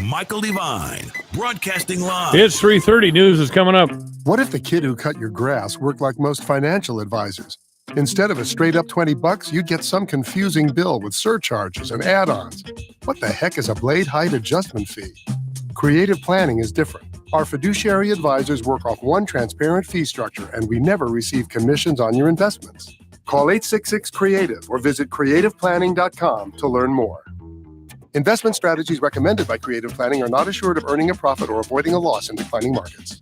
Michael Devine, broadcasting live. It's 3:30. News is coming up. What if the kid who cut your grass worked like most financial advisors? Instead of a straight up $20, you'd get some confusing bill with surcharges and add-ons. What the heck is a blade height adjustment fee? Creative Planning is different. Our fiduciary advisors work off one transparent fee structure, and we never receive commissions on your investments. Call 866-CREATIVE or visit creativeplanning.com to learn more. Investment strategies recommended by Creative Planning are not assured of earning a profit or avoiding a loss in declining markets.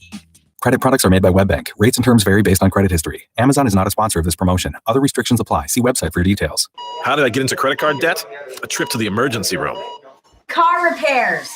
Credit products are made by WebBank. Rates and terms vary based on credit history. Amazon is not a sponsor of this promotion. Other restrictions apply. See website for details. How did I get into credit card debt? A trip to the emergency room. Car repairs.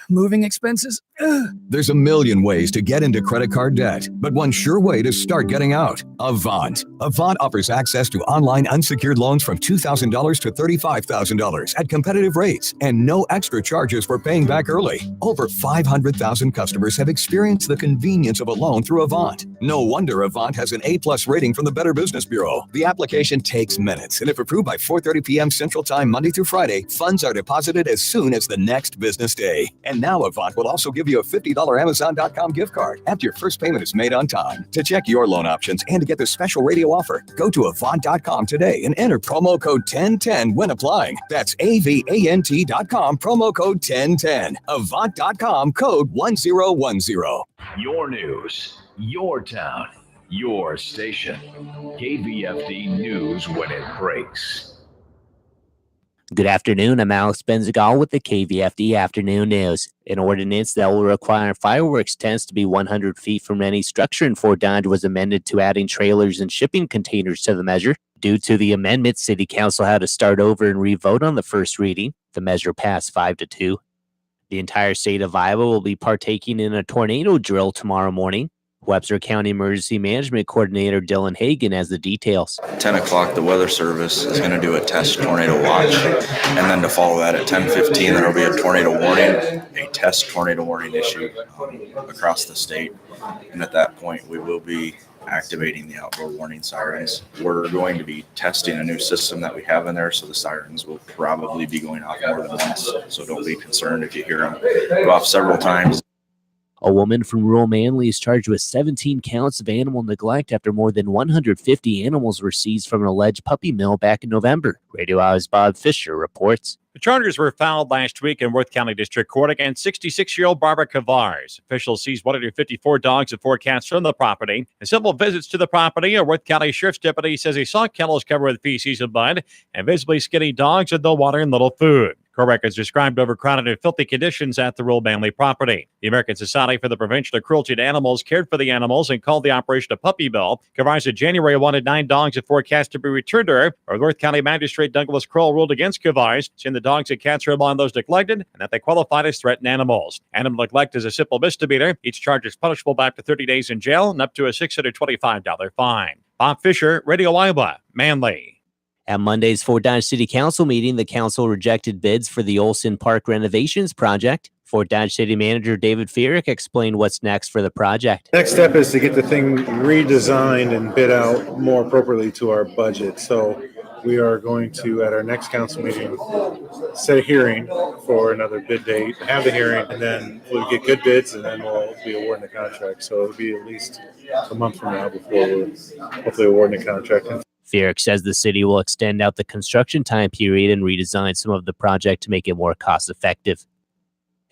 moving expenses. Ugh. There's a million ways to get into credit card debt, but one sure way to start getting out. Avant. Avant offers access to online unsecured loans from $2,000 to $35,000 at competitive rates and no extra charges for paying back early. Over 500,000 customers have experienced the convenience of a loan through Avant. No wonder Avant has an A+ rating from the Better Business Bureau. The application takes minutes, and if approved by 4:30 p.m. Central Time Monday through Friday, funds are deposited as soon as the next business day. And now Avant will also give you a $50 Amazon.com gift card after your first payment is made on time. To check your loan options and to get this special radio offer, go to Avant.com today and enter promo code 1010 when applying. That's AVANT.com, promo code 1010. Avant.com, code 1010. Your news, your town, your station. KVFD News when it breaks. Good afternoon. I'm Alex Benzagal with the KVFD Afternoon News. An ordinance that will require fireworks tents to be 100 feet from any structure in Fort Dodge was amended to adding trailers and shipping containers to the measure. Due to the amendment, City Council had to start over and re-vote on the first reading. The measure passed 5-2. The entire state of Iowa will be partaking in a tornado drill tomorrow morning. Webster County Emergency Management Coordinator Dylan Hagan has the details. 10 o'clock, the Weather Service is going to do a test tornado watch. And then to follow that at 10:15, there will be a tornado warning, a test tornado warning issue across the state. And at that point, we will be activating the outdoor warning sirens. We're going to be testing a new system that we have in there, so the sirens will probably be going off more than once. So don't be concerned if you hear them go off several times. A woman from rural Manly is charged with 17 counts of animal neglect after more than 150 animals were seized from an alleged puppy mill back in November. Radio Hour's Bob Fisher reports. The charges were filed last week in Worth County District Court against 66-year-old Barbara Kavars. Officials seized 154 dogs and 4 cats from the property. In simple visits to the property, a Worth County Sheriff's deputy says he saw kennels covered with feces and blood and visibly skinny dogs with no water and little food. Court records described overcrowded and filthy conditions at the rural Manly property. The American Society for the Prevention of Cruelty to Animals cared for the animals and called the operation a puppy mill. Kavars in January wanted 9 dogs and 4 cats to be returned to her. Our Worth County Magistrate Douglas Kroll ruled against Kavars, saying the dogs and cats are among those neglected and that they qualified as threatened animals. Animal neglect is a simple misdemeanor. Each charge is punishable by up to 30 days in jail and up to a $625 fine. Bob Fisher, Radio Iowa, Manly. At Monday's Fort Dodge City Council meeting, the council rejected bids for the Olson Park renovations project. Fort Dodge City Manager David Fierick explained what's next for the project. Next step is to get the thing redesigned and bid out more appropriately to our budget. So we are going to, at our next council meeting, set a hearing for another bid date, have the hearing, and then we'll get good bids, and then we'll be awarding the contract. So it'll be at least a month from now before we're hopefully awarding the contract. Fierick says the city will extend out the construction time period and redesign some of the project to make it more cost effective.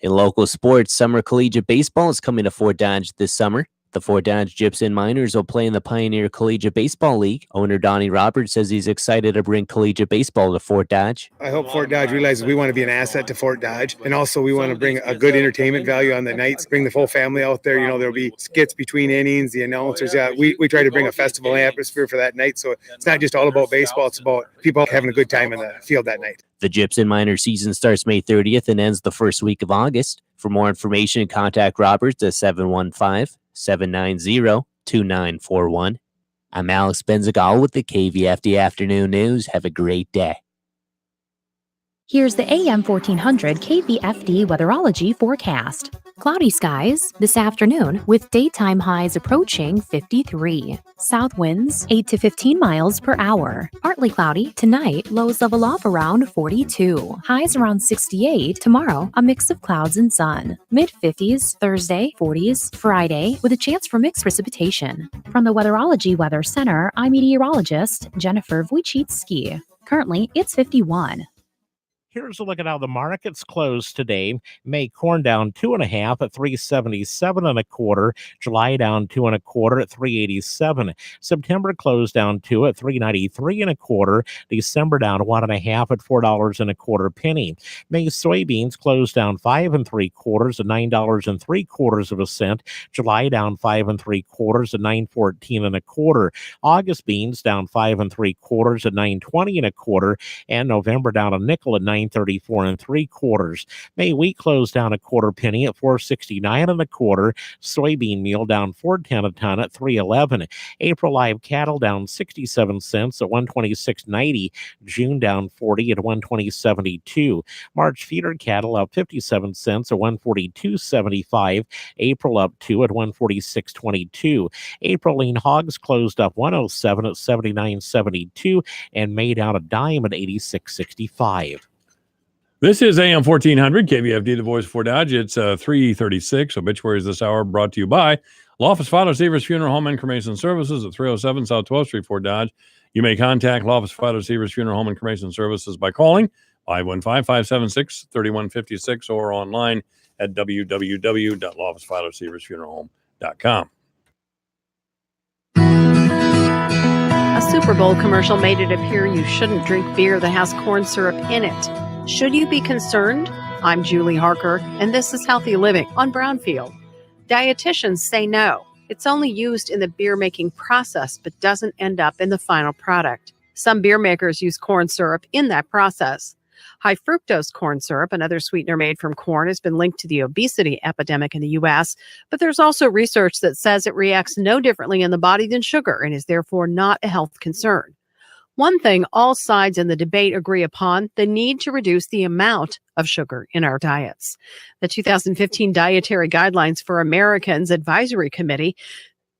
In local sports, summer collegiate baseball is coming to Fort Dodge this summer. The Fort Dodge Gypsum Miners will play in the Pioneer Collegiate Baseball League. Owner Donnie Roberts says he's excited to bring collegiate baseball to Fort Dodge. I hope Fort Dodge realizes we want to be an asset to Fort Dodge. And also we want to bring a good entertainment value on the nights, bring the whole family out there. You know, there'll be skits between innings, the announcers. Yeah, we try to bring a festival atmosphere for that night. So it's not just all about baseball. It's about people having a good time in the field that night. The Gypsum Minor season starts May 30th and ends the first week of August. For more information, contact Roberts at 715-790-2941. I'm Alex Benzagal with the KVFD Afternoon News. Have a great day. Here's the AM 1400 KVFD weatherology forecast. Cloudy skies this afternoon with daytime highs approaching 53. South winds 8 to 15 miles per hour. Partly cloudy tonight, lows level off around 42. Highs around 68. Tomorrow, a mix of clouds and sun. Mid-50s Thursday, 40s Friday with a chance for mixed precipitation. From the Weatherology Weather Center, I'm meteorologist Jennifer Wojcicki. Currently, it's 51. Here's a look at how the markets closed today. May corn down 2.5 at 377.25. July down 2 1/4 at 387. September closed down 2 at 393.25. December down 1.5 at $4.25. May soybeans closed down 5 3/4 at $9.75. July down 5 3/4 at $9.14.25. August beans down 5 3/4 at $9.20.25. And November down a nickel at $9 $9.34 3/4. May wheat closed down a quarter penny at $4.69 1/4. Soybean meal down $4.10 a ton at $3.11. April live cattle down 67 cents at $126.90. June down 40 at $120.72. March feeder cattle up 57 cents at $142.75. April up 2 at $146.22. April lean hogs closed up 107 at $79.72 and made out a dime at $86.65. This is AM 1400, KVFD, the voice for Dodge. It's 3:36. Obituaries this hour brought to you by Loftus File Receivers Funeral Home and Cremation Services at 307 South 12th Street, Fort Dodge. You may contact Loftus File Receivers Funeral Home and Cremation Services by calling 515-576-3156 or online at www.loftusfilereceiversfuneralhome.com. A Super Bowl commercial made it appear you shouldn't drink beer that has corn syrup in it. Should you be concerned? I'm Julie Harker, and this is Healthy Living on Brownfield. Dietitians say no. It's only used in the beer-making process, but doesn't end up in the final product. Some beer makers use corn syrup in that process. High fructose corn syrup, another sweetener made from corn, has been linked to the obesity epidemic in the U.S., but there's also research that says it reacts no differently in the body than sugar and is therefore not a health concern. One thing all sides in the debate agree upon, the need to reduce the amount of sugar in our diets. The 2015 Dietary Guidelines for Americans Advisory Committee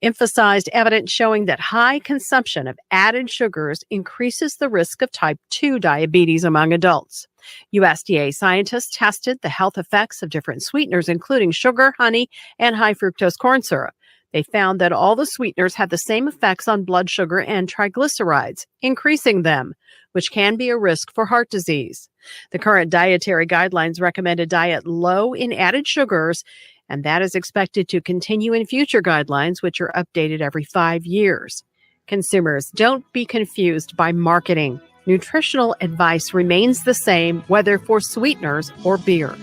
emphasized evidence showing that high consumption of added sugars increases the risk of type 2 diabetes among adults. USDA scientists tested the health effects of different sweeteners, including sugar, honey, and high fructose corn syrup. They found that all the sweeteners had the same effects on blood sugar and triglycerides, increasing them, which can be a risk for heart disease. The current dietary guidelines recommend a diet low in added sugars, and that is expected to continue in future guidelines, which are updated every 5 years. Consumers, don't be confused by marketing. Nutritional advice remains the same, whether for sweeteners or beer.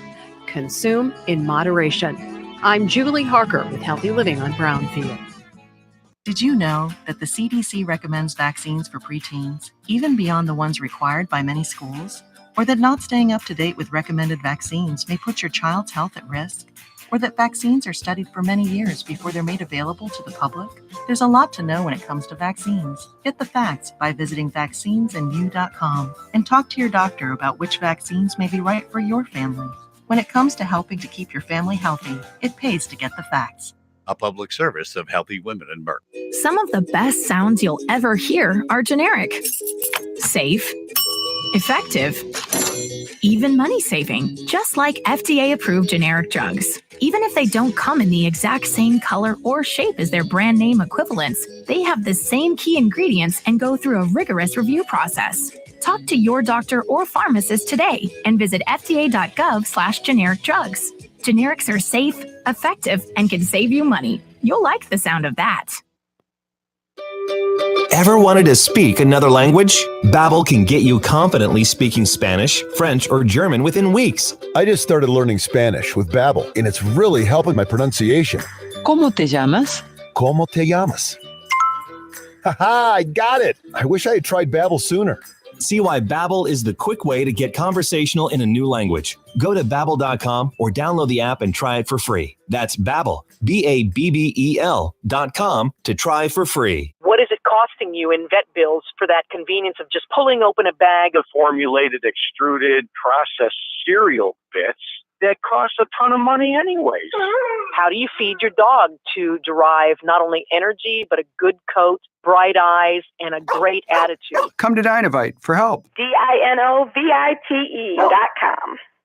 Consume in moderation. I'm Julie Harker with Healthy Living on Brownfield. Did you know that the CDC recommends vaccines for preteens, even beyond the ones required by many schools? Or that not staying up to date with recommended vaccines may put your child's health at risk? Or that vaccines are studied for many years before they're made available to the public? There's a lot to know when it comes to vaccines. Get the facts by visiting vaccinesandyou.com and talk to your doctor about which vaccines may be right for your family. When it comes to helping to keep your family healthy, it pays to get the facts. A public service of Healthy Women in Merck. Some of the best sounds you'll ever hear are generic. Safe, effective, even money-saving, just like FDA-approved generic drugs. Even if they don't come in the exact same color or shape as their brand name equivalents, they have the same key ingredients and go through a rigorous review process. Talk to your doctor or pharmacist today and visit fda.gov/generic drugs. Generics are safe, effective, and can save you money. You'll like the sound of that. Ever wanted to speak another language? Babbel can get you confidently speaking Spanish, French, or German within weeks. I just started learning Spanish with Babbel, and it's really helping my pronunciation. ¿Cómo te llamas? ¿Cómo te llamas? Haha, I got it. I wish I had tried Babbel sooner. See why Babbel is the quick way to get conversational in a new language. Go to Babbel.com or download the app and try it for free. That's Babbel, BABBEL.com to try for free. What is it costing you in vet bills for that convenience of just pulling open a bag of formulated, extruded, processed cereal bits that cost a ton of money anyways? How do you feed your dog to derive not only energy, but a good coat, bright eyes, and a great attitude? Come to Dynovite for help. DINOVITE.com.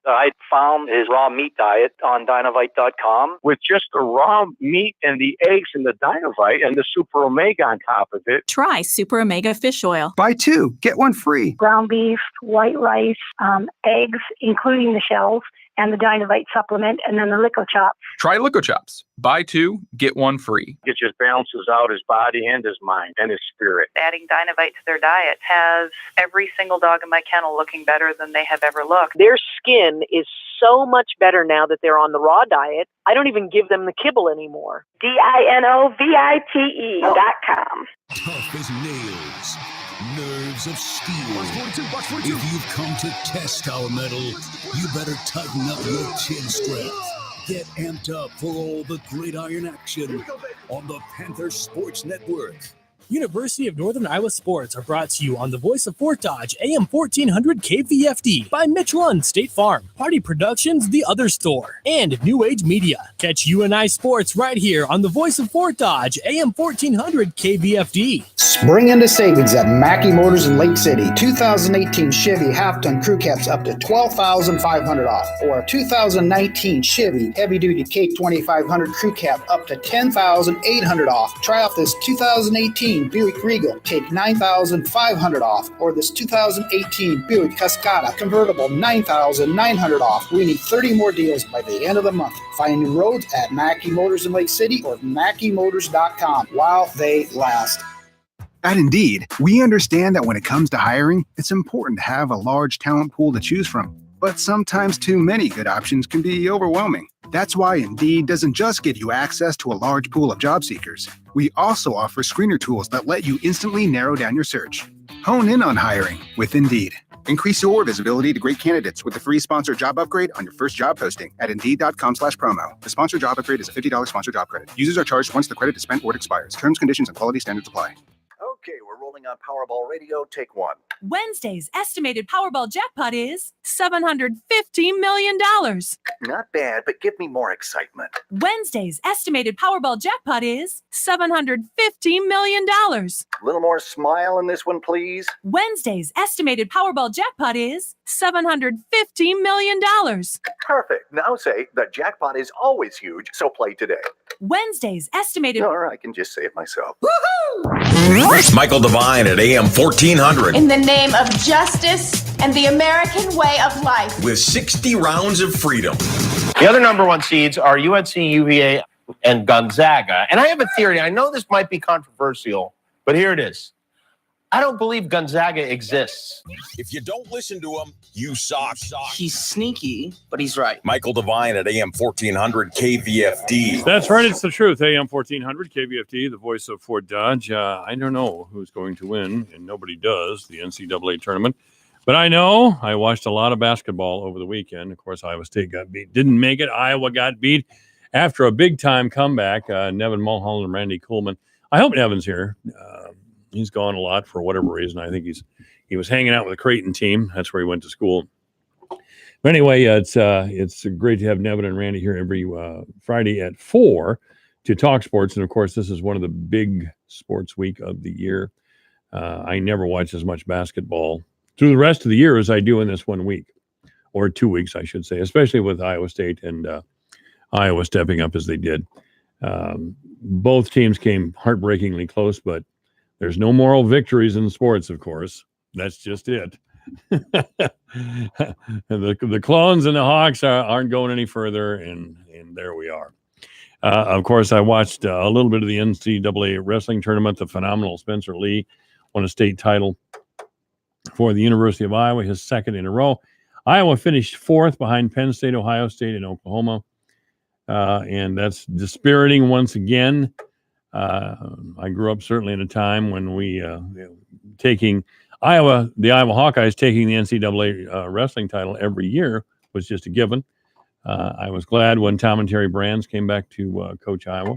I found his raw meat diet on Dynovite.com with just the raw meat and the eggs and the Dynovite and the Super Omega on top of it. Try Super Omega Fish Oil. Buy 2, get 1 free. Ground beef, white rice, eggs, including the shells, and the Dynovite supplement, and then the Lico Chops. Try Lico Chops. Buy 2, get 1 free. It just balances out his body and his mind and his spirit. Adding Dynovite to their diet has every single dog in my kennel looking better than they have ever looked. Their skin is so much better now that they're on the raw diet. I don't even give them the kibble anymore. DINOVITE.com. Tough as nails. nerves of steel. If you've come to test our metal, you better tighten up your chin strap. Get amped up for all the gridiron action on the Panther Sports Network. University of Northern Iowa sports are brought to you on the Voice of Fort Dodge, AM 1400 KVFD by Mitch Lund State Farm, Party Productions, The Other Store, and New Age Media. Catch UNI Sports right here on the Voice of Fort Dodge, AM 1400 KVFD. Spring into savings at Mackey Motors in Lake City. 2018 Chevy half-ton crew cabs up to $12,500 off, or a 2019 Chevy heavy-duty Cape 2500 crew cab up to $10,800 off. Try off this 2018 Buick Regal, take $9,500 off, or this 2018 Buick Cascada convertible, $9,900 off. We need 30 more deals by the end of the month. Find new roads at Mackey Motors in Lake City or MackeyMotors.com while they last. At Indeed, we understand that when it comes to hiring, it's important to have a large talent pool to choose from. But sometimes too many good options can be overwhelming. That's why Indeed doesn't just give you access to a large pool of job seekers. We also offer screener tools that let you instantly narrow down your search. Hone in on hiring with Indeed. Increase your visibility to great candidates with the free sponsored job upgrade on your first job posting at Indeed.com/promo. The sponsored job upgrade is a $50 sponsored job credit. Users are charged once the credit is spent or it expires. Terms, conditions, and quality standards apply. Okay, we're rolling on Powerball Radio. Take one. Wednesday's estimated Powerball jackpot is $750 million. Not bad, but give me more excitement. Wednesday's estimated Powerball jackpot is $750 million. A little more smile in this one, please. Wednesday's estimated Powerball jackpot is $750 million. Perfect. Now say the jackpot is always huge, so play today. Wednesday's estimated... Or I can just say it myself. It's Michael Devine at AM 1400. In the name of justice and the American way of life. With 60 rounds of freedom. The other number one seeds are UNC, UVA, and Gonzaga. And I have a theory. I know this might be controversial, but here it is. I don't believe Gonzaga exists. If you don't listen to him, you suck. He's sneaky, but he's right. Michael Devine at AM 1400 KVFD. That's right. It's the truth. AM 1400 KVFD, the voice of Fort Dodge. I don't know who's going to win, and nobody does, the NCAA tournament. But I know I watched a lot of basketball over the weekend. Of course, Iowa State got beat. Didn't make it. Iowa got beat after a big-time comeback. Nevin Mulholland and Randy Coolman. I hope Nevin's here. He's gone a lot for whatever reason. I think he was hanging out with the Creighton team. That's where he went to school. But anyway, it's great to have Nevin and Randy here every Friday at 4 to talk sports. And of course, this is one of the big sports week of the year. I never watch as much basketball through the rest of the year as I do in this 1 week, or 2 weeks, I should say, especially with Iowa State and Iowa stepping up as they did. Both teams came heartbreakingly close, but there's no moral victories in sports, of course. That's just it. The Clones and the Hawks aren't going any further, and there we are. Of course, I watched a little bit of the NCAA wrestling tournament. The phenomenal Spencer Lee won a state title for the University of Iowa, his second in a row. Iowa finished fourth behind Penn State, Ohio State, and Oklahoma. And that's dispiriting once again. I grew up certainly in a time when the Iowa Hawkeyes taking the NCAA wrestling title every year was just a given. I was glad when Tom and Terry Brands came back to coach Iowa.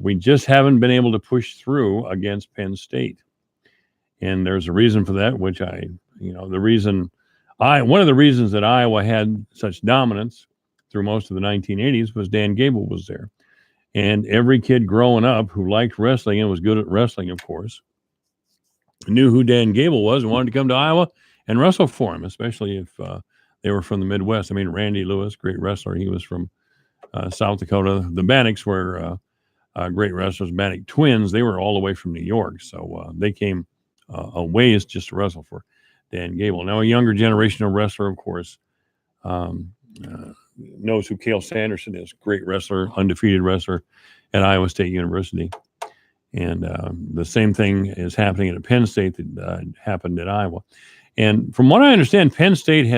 We just haven't been able to push through against Penn State. And there's a reason for that, which one of the reasons that Iowa had such dominance through most of the 1980s was Dan Gable was there. And every kid growing up who liked wrestling and was good at wrestling, of course, knew who Dan Gable was and wanted to come to Iowa and wrestle for him, especially if they were from the Midwest. I mean, Randy Lewis, great wrestler. He was from South Dakota. The Bannocks were great wrestlers. Bannock twins, they were all the way from New York. So they came a ways just to wrestle for Dan Gable. Now, a younger generation of wrestler, of course, knows who Cale Sanderson is. Great wrestler, undefeated wrestler at Iowa State University. And the same thing is happening at Penn State that happened at Iowa. And from what I understand, Penn State has